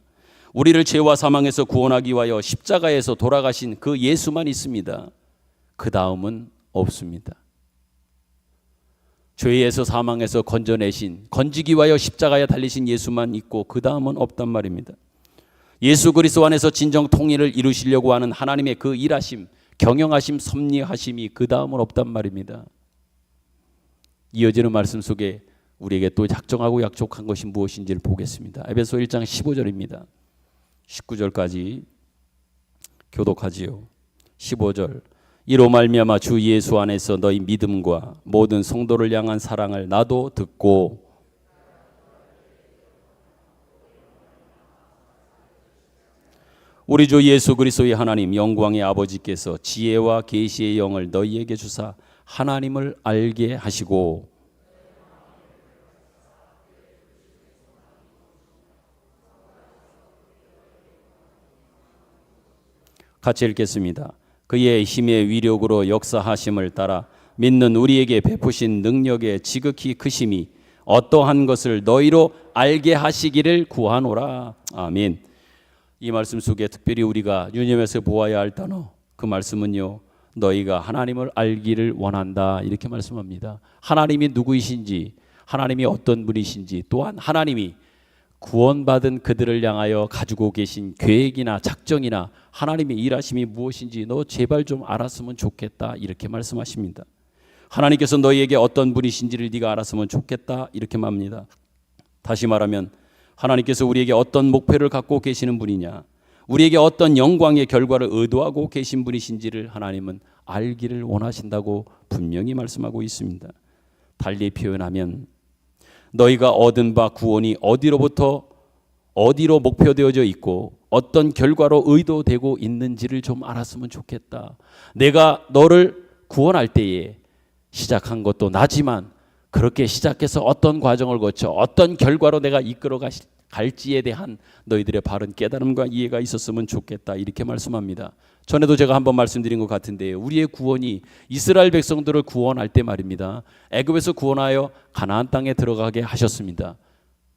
우리를 죄와 사망에서 구원하기 위하여 십자가에서 돌아가신 그 예수만 있습니다. 그 다음은 없습니다. 죄에서 사망에서 건져내신, 건지기 위하여 십자가에 달리신 예수만 있고 그 다음은 없단 말입니다. 예수 그리스도 안에서 진정 통일을 이루시려고 하는 하나님의 그 일하심, 경영하심, 섭리하심이 그 다음은 없단 말입니다. 이어지는 말씀 속에 우리에게 또 작정하고 약속한 것이 무엇인지를 보겠습니다. 에베소 1장 15절입니다. 19절까지 교독하지요. 15절. 이로 말미암아 주 예수 안에서 너희 믿음과 모든 성도를 향한 사랑을 나도 듣고 우리 주 예수 그리스도의 하나님 영광의 아버지께서 지혜와 계시의 영을 너희에게 주사 하나님을 알게 하시고 같이 읽겠습니다. 그의 힘의 위력으로 역사하심을 따라 믿는 우리에게 베푸신 능력의 지극히 크심이 어떠한 것을 너희로 알게 하시기를 구하노라. 아멘. 이 말씀 속에 특별히 우리가 유념해서 보아야 할 단어, 그 말씀은요, 너희가 하나님을 알기를 원한다 이렇게 말씀합니다. 하나님이 누구이신지, 하나님이 어떤 분이신지, 또한 하나님이 구원받은 그들을 향하여 가지고 계신 계획이나 작정이나 하나님의 일하심이 무엇인지 너 제발 좀 알았으면 좋겠다 이렇게 말씀하십니다. 하나님께서 너희에게 어떤 분이신지를 네가 알았으면 좋겠다 이렇게 말합니다. 다시 말하면 하나님께서 우리에게 어떤 목표를 갖고 계시는 분이냐, 우리에게 어떤 영광의 결과를 의도하고 계신 분이신지를 하나님은 알기를 원하신다고 분명히 말씀하고 있습니다. 달리 표현하면 너희가 얻은 바 구원이 어디로부터 어디로 목표되어져 있고 어떤 결과로 의도되고 있는지를 좀 알았으면 좋겠다. 내가 너를 구원할 때에 시작한 것도 나지만 그렇게 시작해서 어떤 과정을 거쳐 어떤 결과로 내가 이끌어 갈지에 대한 너희들의 바른 깨달음과 이해가 있었으면 좋겠다 이렇게 말씀합니다. 전에도 제가 한번 말씀드린 것 같은데요, 우리의 구원이 이스라엘 백성들을 구원할 때 말입니다, 애굽에서 구원하여 가나안 땅에 들어가게 하셨습니다.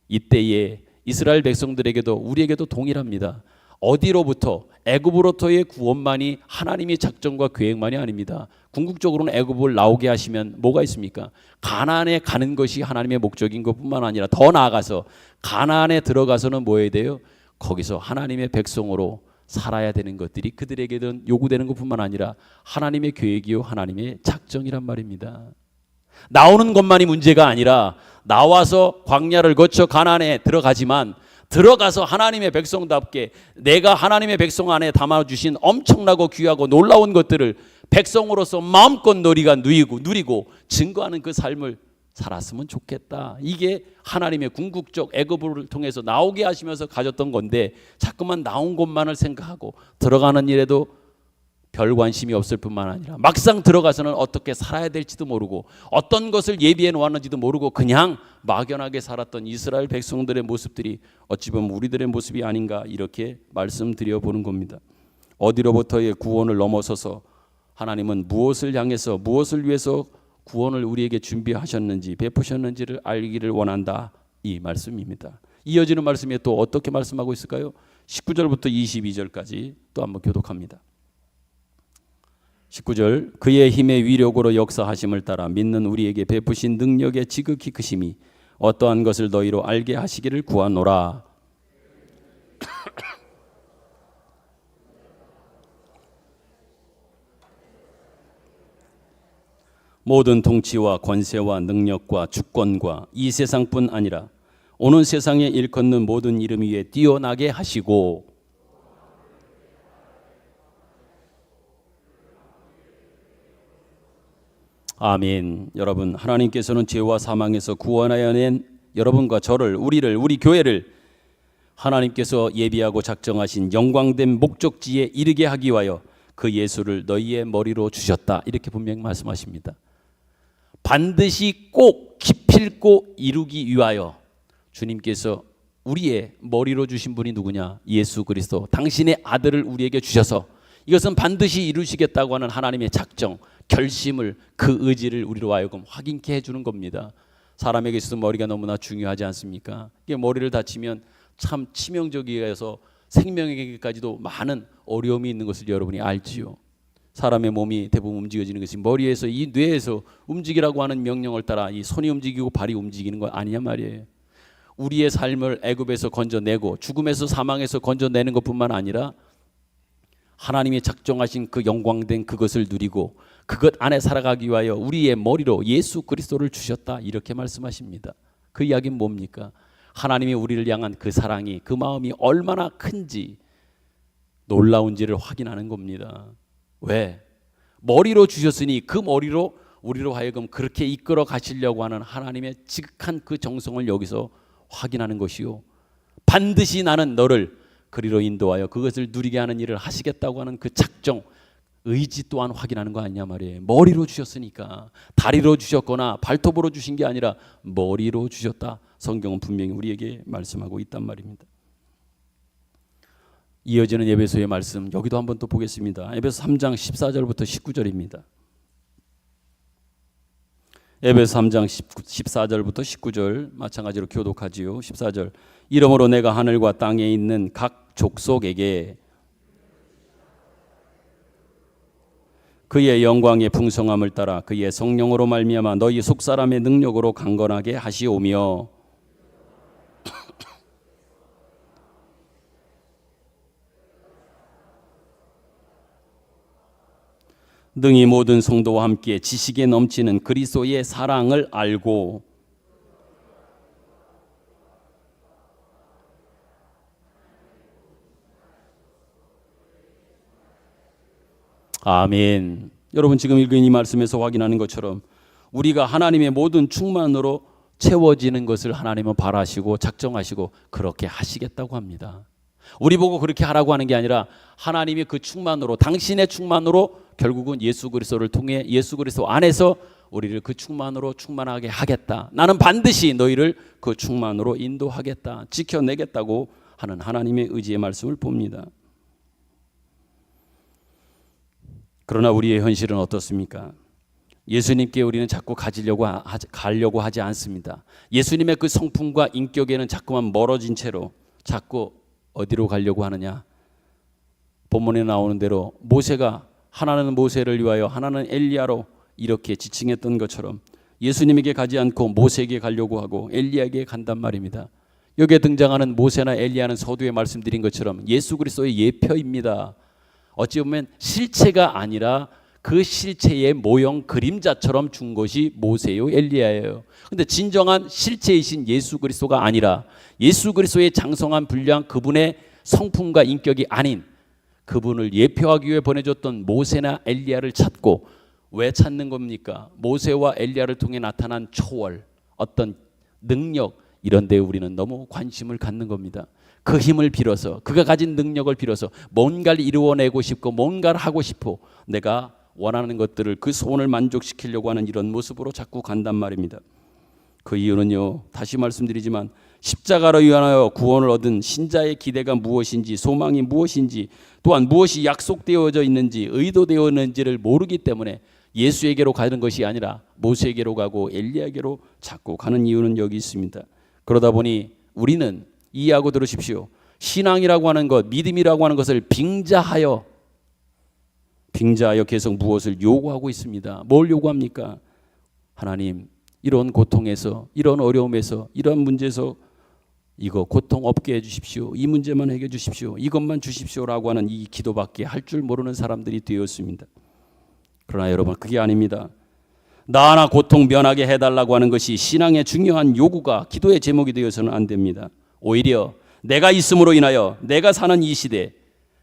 이때에 이스라엘 백성들에게도 우리에게도 동일합니다. 어디로부터? 애굽으로부터의 구원만이 하나님의 작정과 계획만이 아닙니다. 궁극적으로는 애굽을 나오게 하시면 뭐가 있습니까? 가나안에 가는 것이 하나님의 목적인 것뿐만 아니라 더 나아가서 가나안에 들어가서는 뭐 해야 돼요? 거기서 하나님의 백성으로 살아야 되는 것들이 그들에게는 요구되는 것뿐만 아니라 하나님의 계획이요 하나님의 작정이란 말입니다. 나오는 것만이 문제가 아니라 나와서 광야를 거쳐 가나안에 들어가지만 들어가서 하나님의 백성답게 내가 하나님의 백성 안에 담아주신 엄청나고 귀하고 놀라운 것들을 백성으로서 마음껏 누리고 증거하는 그 삶을 살았으면 좋겠다. 이게 하나님의 궁극적 애굽을 통해서 나오게 하시면서 가졌던 건데 자꾸만 나온 것만을 생각하고 들어가는 일에도 별 관심이 없을 뿐만 아니라 막상 들어가서는 어떻게 살아야 될지도 모르고 어떤 것을 예비해 놓았는지도 모르고 그냥 막연하게 살았던 이스라엘 백성들의 모습들이 어찌 보면 우리들의 모습이 아닌가 이렇게 말씀드려 보는 겁니다. 어디로부터의 구원을 넘어서서 하나님은 무엇을 향해서 무엇을 위해서 구원을 우리에게 준비하셨는지 베푸셨는지를 알기를 원한다 이 말씀입니다. 이어지는 말씀에 또 어떻게 말씀하고 있을까요? 19절부터 22절까지 또 한번 교독합니다. 19절 그의 힘의 위력으로 역사하심을 따라 믿는 우리에게 베푸신 능력의 지극히 크심이 어떠한 것을 너희로 알게 하시기를 구하노라. 모든 통치와 권세와 능력과 주권과 이 세상뿐 아니라 오는 세상에 일컫는 모든 이름 위에 뛰어나게 하시고 아멘. 여러분, 하나님께서는 죄와 사망에서 구원하여 낸 여러분과 저를, 우리 교회를 하나님께서 예비하고 작정하신 영광된 목적지에 이르게 하기 위하여 그 예수를 너희의 머리로 주셨다 이렇게 분명히 말씀하십니다. 반드시 꼭 기필코 이루기 위하여 주님께서 우리의 머리로 주신 분이 누구냐? 예수 그리스도, 당신의 아들을 우리에게 주셔서 이것은 반드시 이루시겠다고 하는 하나님의 작정, 결심을, 그 의지를 우리로 하여금 확인케 해주는 겁니다. 사람에게 있어서 머리가 너무나 중요하지 않습니까? 이게 머리를 다치면 참 치명적이어서 생명에게까지도 많은 어려움이 있는 것을 여러분이 알지요. 사람의 몸이 대부분 움직여지는 것이 머리에서 이 뇌에서 움직이라고 하는 명령을 따라 이 손이 움직이고 발이 움직이는 거 아니냐 말이에요. 우리의 삶을 애굽에서 건져내고 죽음에서 사망에서 건져내는 것뿐만 아니라 하나님이 작정하신 그 영광된 그것을 누리고 그것 안에 살아가기 위하여 우리의 머리로 예수 그리스도를 주셨다 이렇게 말씀하십니다. 그 이야기는 뭡니까? 하나님이 우리를 향한 그 사랑이, 그 마음이 얼마나 큰지 놀라운지를 확인하는 겁니다. 왜? 머리로 주셨으니 그 머리로 우리로 하여금 그렇게 이끌어 가시려고 하는 하나님의 지극한 그 정성을 여기서 확인하는 것이요, 반드시 나는 너를 그리로 인도하여 그것을 누리게 하는 일을 하시겠다고 하는 그 작정, 의지 또한 확인하는 거 아니냐 말이에요. 머리로 주셨으니까. 다리로 주셨거나 발톱으로 주신 게 아니라 머리로 주셨다. 성경은 분명히 우리에게 말씀하고 있단 말입니다. 이어지는 에베소의 말씀 여기도 한번 또 보겠습니다. 에베소 3장 14절부터 19절입니다. 에베소 3장 14절부터 19절 마찬가지로 교독하지요. 14절 이러므로 내가 하늘과 땅에 있는 각 족속에게 그의 영광의 풍성함을 따라 그의 성령으로 말미암아 너희 속사람의 능력으로 강건하게 하시오며 능히 모든 성도와 함께 지식에 넘치는 그리스도의 사랑을 알고 아멘. 여러분 지금 읽은 이 말씀에서 확인하는 것처럼 우리가 하나님의 모든 충만으로 채워지는 것을 하나님은 바라시고 작정하시고 그렇게 하시겠다고 합니다. 우리 보고 그렇게 하라고 하는 게 아니라 하나님이 그 충만으로 당신의 충만으로 결국은 예수 그리스도를 통해 예수 그리스도 안에서 우리를 그 충만으로 충만하게 하겠다. 나는 반드시 너희를 그 충만으로 인도하겠다. 지켜내겠다고 하는 하나님의 의지의 말씀을 봅니다. 그러나 우리의 현실은 어떻습니까? 예수님께 우리는 자꾸 가려고 하지 않습니다. 예수님의 그 성품과 인격에는 자꾸만 멀어진 채로 자꾸 어디로 가려고 하느냐? 본문에 나오는 대로 모세가 하나는 모세를 위하여 하나는 엘리야로 이렇게 지칭했던 것처럼 예수님에게 가지 않고 모세에게 가려고 하고 엘리야에게 간단 말입니다. 여기에 등장하는 모세나 엘리야는 서두에 말씀드린 것처럼 예수 그리스도의 예표입니다. 어찌 보면 실체가 아니라 그 실체의 모형 그림자처럼 준 것이 모세요 엘리야예요. 그런데 진정한 실체이신 예수 그리스도가 아니라 예수 그리스도의 장성한 분량 그분의 성품과 인격이 아닌 그분을 예표하기 위해 보내줬던 모세나 엘리야를 찾고 왜 찾는 겁니까? 모세와 엘리야를 통해 나타난 초월, 어떤 능력 이런 데 우리는 너무 관심을 갖는 겁니다. 그 힘을 빌어서 그가 가진 능력을 빌어서 뭔가를 이루어내고 싶고 뭔가를 하고 싶어 내가 원하는 것들을 그 소원을 만족시키려고 하는 이런 모습으로 자꾸 간단 말입니다. 그 이유는요, 다시 말씀드리지만 십자가로 인하여 구원을 얻은 신자의 기대가 무엇인지 소망이 무엇인지 또한 무엇이 약속되어져 있는지 의도되어 있는지를 모르기 때문에 예수에게로 가는 것이 아니라 모세에게로 가고 엘리야에게로 자꾸 가는 이유는 여기 있습니다. 그러다 보니 우리는 이해하고 들으십시오. 신앙이라고 하는 것, 믿음이라고 하는 것을 빙자하여 계속 무엇을 요구하고 있습니다. 뭘 요구합니까? 하나님, 이런 고통에서, 이런 어려움에서, 이런 문제에서 이거 고통 없게 해주십시오. 이 문제만 해결해 주십시오. 이것만 주십시오라고 하는 이 기도밖에 할 줄 모르는 사람들이 되었습니다. 그러나 여러분, 그게 아닙니다. 나 하나 고통 면하게 해달라고 하는 것이 신앙의 중요한 요구가 기도의 제목이 되어서는 안 됩니다. 오히려 내가 있음으로 인하여 내가 사는 이 시대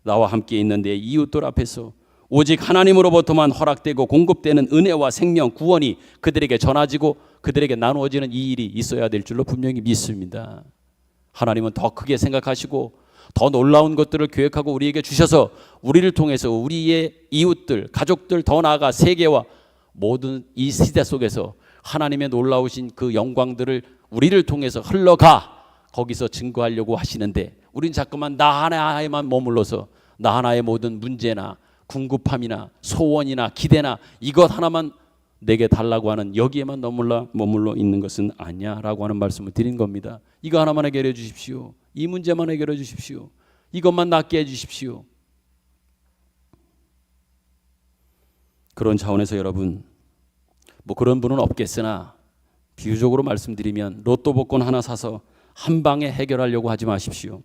나와 함께 있는 내 이웃들 앞에서 오직 하나님으로부터만 허락되고 공급되는 은혜와 생명 구원이 그들에게 전해지고 그들에게 나누어지는 이 일이 있어야 될 줄로 분명히 믿습니다. 하나님은 더 크게 생각하시고 더 놀라운 것들을 계획하고 우리에게 주셔서 우리를 통해서 우리의 이웃들, 가족들, 더 나아가 세계와 모든 이 시대 속에서 하나님의 놀라우신 그 영광들을 우리를 통해서 흘러가 거기서 증거하려고 하시는데 우린 자꾸만 나 하나에만 머물러서 나 하나의 모든 문제나 궁급함이나 소원이나 기대나 이것 하나만 내게 달라고 하는 여기에만 머물러 있는 것은 아니야라고 하는 말씀을 드린 겁니다. 이거 하나만 해결해 주십시오. 이 문제만 해결해 주십시오. 이것만 낫게 해 주십시오. 그런 차원에서 여러분, 뭐 그런 분은 없겠으나 비유적으로 말씀드리면 로또 복권 하나 사서 한 방에 해결하려고 하지 마십시오.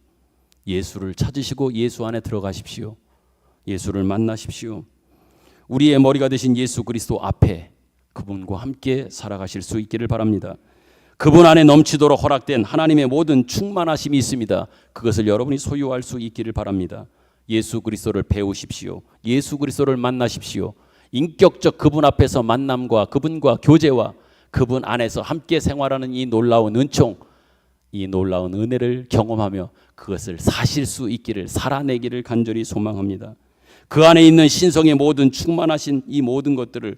예수를 찾으시고 예수 안에 들어가십시오. 예수를 만나십시오. 우리의 머리가 되신 예수 그리스도 앞에 그분과 함께 살아가실 수 있기를 바랍니다. 그분 안에 넘치도록 허락된 하나님의 모든 충만하심이 있습니다. 그것을 여러분이 소유할 수 있기를 바랍니다. 예수 그리스도를 배우십시오. 예수 그리스도를 만나십시오. 인격적 그분 앞에서 만남과 그분과 교제와 그분 안에서 함께 생활하는 이 놀라운 은총, 이 놀라운 은혜를 경험하며 그것을 사실 수 있기를, 살아내기를 간절히 소망합니다. 그 안에 있는 신성의 모든 충만하신 이 모든 것들을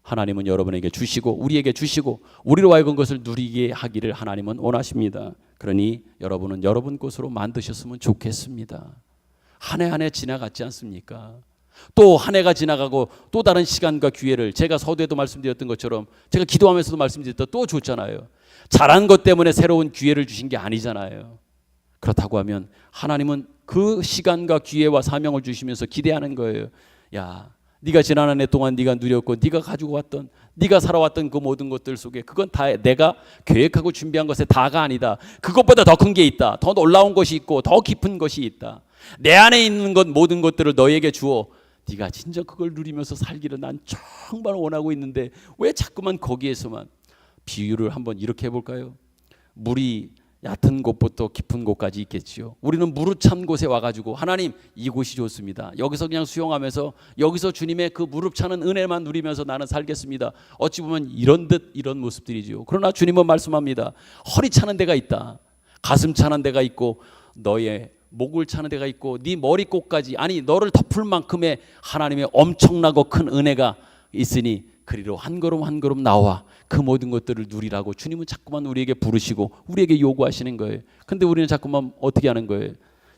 하나님은 여러분에게 주시고 우리에게 주시고 우리로 하여금 그것을 누리게 하기를 하나님은 원하십니다. 그러니 여러분은 여러분 것으로 만드셨으면 좋겠습니다. 한 해 한 해 지나갔지 않습니까? 또 한 해가 지나가고 또 다른 시간과 기회를 제가 서두에도 말씀드렸던 것처럼 제가 기도하면서도 말씀드렸던 또 줬잖아요. 잘한 것 때문에 새로운 기회를 주신 게 아니잖아요. 그렇다고 하면 하나님은 그 시간과 기회와 사명을 주시면서 기대하는 거예요. 야, 네가 지난 한 해 동안 네가 누렸고 네가 가지고 왔던 네가 살아왔던 그 모든 것들 속에 그건 다 내가 계획하고 준비한 것에 다가 아니다. 그것보다 더 큰 게 있다. 더 놀라운 것이 있고 더 깊은 것이 있다. 내 안에 있는 것 모든 것들을 너에게 주어 네가 진짜 그걸 누리면서 살기를 난 정말 원하고 있는데 왜 자꾸만 거기에서만. 비유를 한번 이렇게 해볼까요? 물이 얕은 곳부터 깊은 곳까지 있겠지요. 우리는 무릇 찬 곳에 와가지고 하나님 이곳이 좋습니다. 여기서 그냥 수영하면서 여기서 주님의 그 무릎 차는 은혜만 누리면서 나는 살겠습니다. 어찌 보면 이런 듯 이런 모습들이죠. 그러나 주님은 말씀합니다. 허리 차는 데가 있다. 가슴 차는 데가 있고 너의 목을 차는 데가 있고 네 머리끝까지 아니 너를 덮을 만큼의 하나님의 엄청나고 큰 은혜가 있으니 그리로 한 걸음 한 걸음 나와 그 모든 것들을 누리라고 주님은 자꾸만 우리에게 부르시고 우리에게 요구하시는 거예요. 근데 우리는 자꾸만 어떻게 하는 거예요?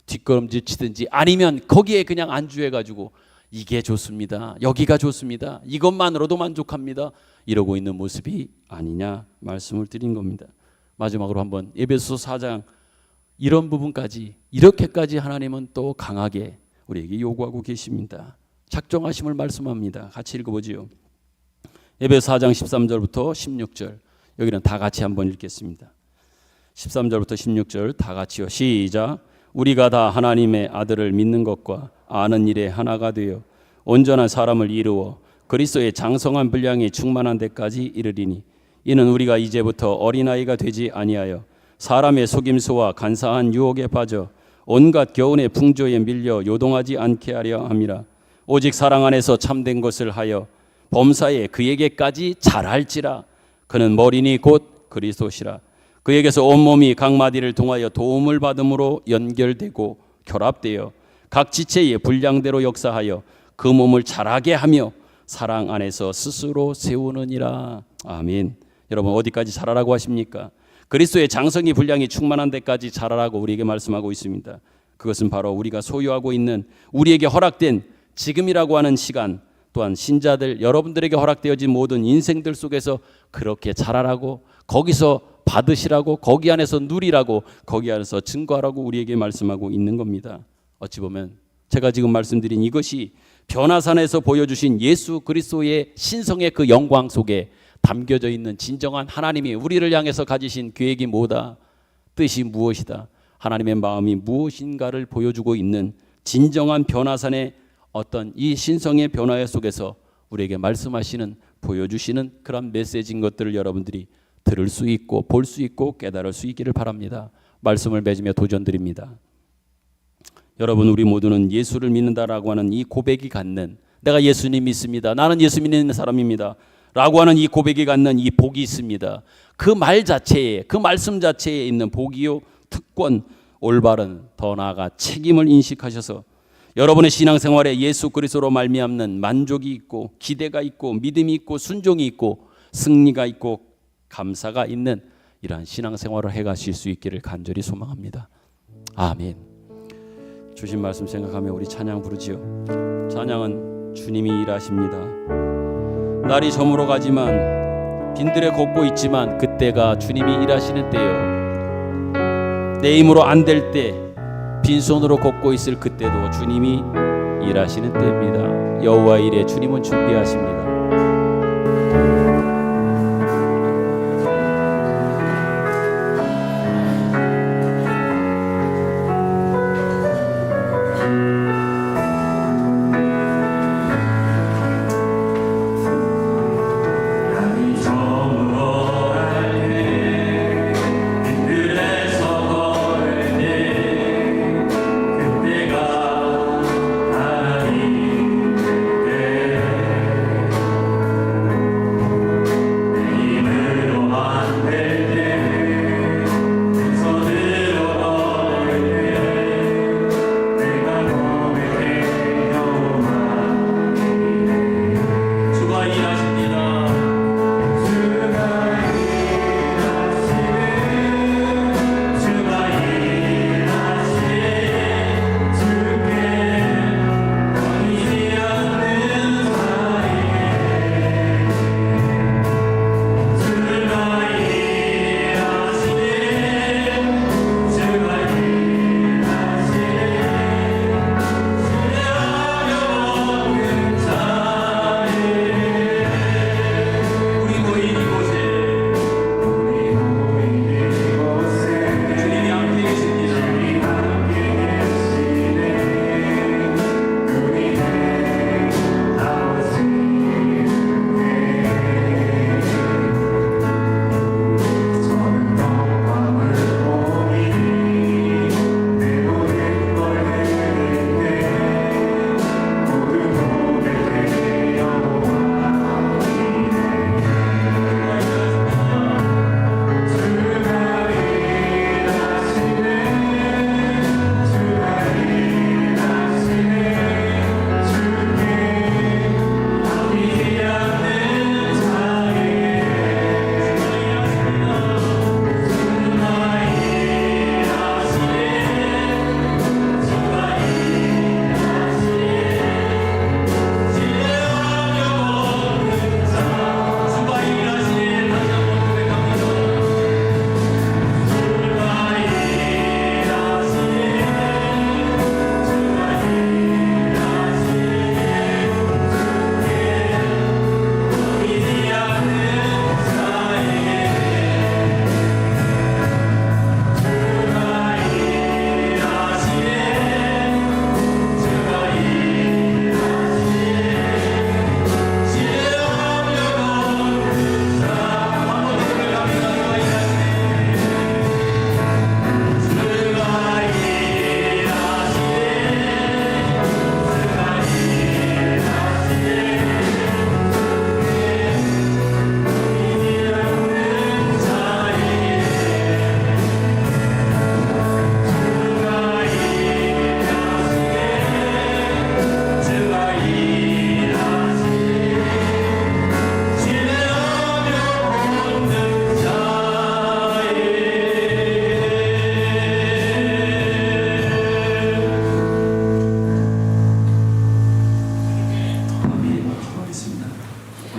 뒷걸음질 치든지 아니면 거기에 그냥 안주해가지고 이게 좋습니다. 여기가 좋습니다. 이것만으로도 만족합니다. 이러고 있는 모습이 아니냐 말씀을 드린 겁니다. 마지막으로 한번 에베소서 4장 이런 부분까지 이렇게까지 하나님은 또 강하게 우리에게 요구하고 계십니다. 작정하심을 말씀합니다. 같이 읽어보지요. 에베소 4장 13절부터 16절 여기는 다 같이 한번 읽겠습니다. 13절부터 16절 다 같이요. 시작. 우리가 다 하나님의 아들을 믿는 것과 아는 일에 하나가 되어 온전한 사람을 이루어 그리스도의 장성한 분량이 충만한 데까지 이르리니 이는 우리가 이제부터 어린아이가 되지 아니하여 사람의 속임수와 간사한 유혹에 빠져 온갖 교훈의 풍조에 밀려 요동하지 않게 하려 함이라. 오직 사랑 안에서 참된 것을 하여 범사에 그에게까지 잘할지라. 그는 머리니 곧 그리스도시라. 그에게서 온몸이 각 마디를 통하여 도움을 받음으로 연결되고 결합되어 각 지체의 분량대로 역사하여 그 몸을 자라게 하며 사랑 안에서 스스로 세우느니라. 아멘. 여러분 어디까지 자라라고 하십니까? 그리스도의 장성이 분량이 충만한 데까지 자라라고 우리에게 말씀하고 있습니다. 그것은 바로 우리가 소유하고 있는 우리에게 허락된 지금이라고 하는 시간 또한 신자들 여러분들에게 허락되어진 모든 인생들 속에서 그렇게 자라라고 거기서 받으시라고 거기 안에서 누리라고 거기 안에서 증거하라고 우리에게 말씀하고 있는 겁니다. 어찌 보면 제가 지금 말씀드린 이것이 변화산에서 보여주신 예수 그리스도의 신성의 그 영광 속에 담겨져 있는 진정한 하나님이 우리를 향해서 가지신 계획이 뭐다? 뜻이 무엇이다? 하나님의 마음이 무엇인가를 보여주고 있는 진정한 변화산의 어떤 이 신성의 변화 속에서 우리에게 말씀하시는 보여주시는 그런 메시지인 것들을 여러분들이 들을 수 있고 볼 수 있고 깨달을 수 있기를 바랍니다. 말씀을 맺으며 도전드립니다. 여러분 우리 모두는 예수를 믿는다라고 하는 이 고백이 갖는 내가 예수님 믿습니다. 나는 예수 믿는 사람입니다. 라고 하는 이 고백이 갖는 이 복이 있습니다. 그 말 자체에 그 말씀 자체에 있는 복이요 특권 올바른 더 나아가 책임을 인식하셔서 여러분의 신앙생활에 예수 그리스도로 말미암는 만족이 있고 기대가 있고 믿음이 있고 순종이 있고 승리가 있고 감사가 있는 이러한 신앙생활을 해가실 수 있기를 간절히 소망합니다. 아멘. 주신 말씀 생각하며 우리 찬양 부르지요. 찬양은 주님이 일하십니다. 날이 저물어 가지만 빈들에 걷고 있지만 그때가 주님이 일하시는 때요. 내 힘으로 안 될 때 빈손으로 걷고 있을 그때도 주님이 일하시는 때입니다. 여호와 일에 주님은 준비하십니다.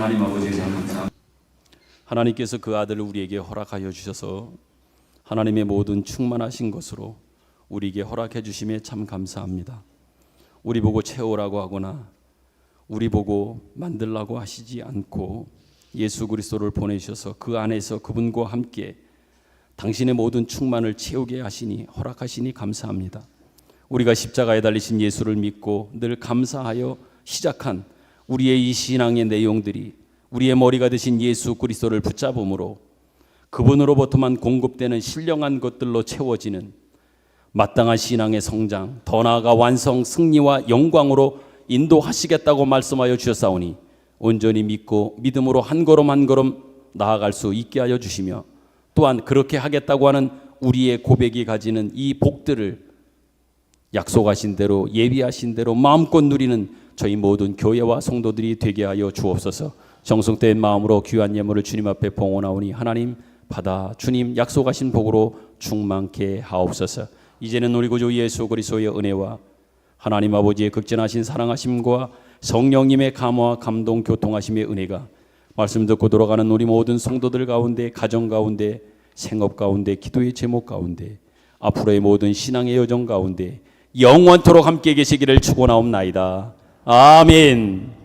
하나님 아버지에 대한 감사. 하나님께서 그 아들을 우리에게 허락하여 주셔서 하나님의 모든 충만하신 것으로 우리에게 허락해 주심에 참 감사합니다. 우리 보고 채우라고 하거나 우리 보고 만들라고 하시지 않고 예수 그리스도를 보내주셔서 그 안에서 그분과 함께 당신의 모든 충만을 채우게 하시니 허락하시니 감사합니다. 우리가 십자가에 달리신 예수를 믿고 늘 감사하여 시작한 우리의 이 신앙의 내용들이 우리의 머리가 되신 예수 그리스도를 붙잡음으로 그분으로부터만 공급되는 신령한 것들로 채워지는 마땅한 신앙의 성장, 더 나아가 완성, 승리와 영광으로 인도하시겠다고 말씀하여 주셨사오니 온전히 믿고 믿음으로 한 걸음 한 걸음 나아갈 수 있게 하여 주시며 또한 그렇게 하겠다고 하는 우리의 고백이 가지는 이 복들을 약속하신 대로 예비하신 대로 마음껏 누리는 저희 모든 교회와 성도들이 되게 하여 주옵소서. 정성된 마음으로 귀한 예물을 주님 앞에 봉헌하오니 하나님 받아 주님 약속하신 복으로 충만케 하옵소서. 이제는 우리 구주 예수 그리스도의 은혜와 하나님 아버지의 극진하신 사랑하심과 성령님의 감화와 감동 교통하심의 은혜가 말씀 듣고 돌아가는 우리 모든 성도들 가운데, 가정 가운데, 생업 가운데, 기도의 제목 가운데, 앞으로의 모든 신앙의 여정 가운데 영원토록 함께 계시기를 축원하옵나이다. 아멘.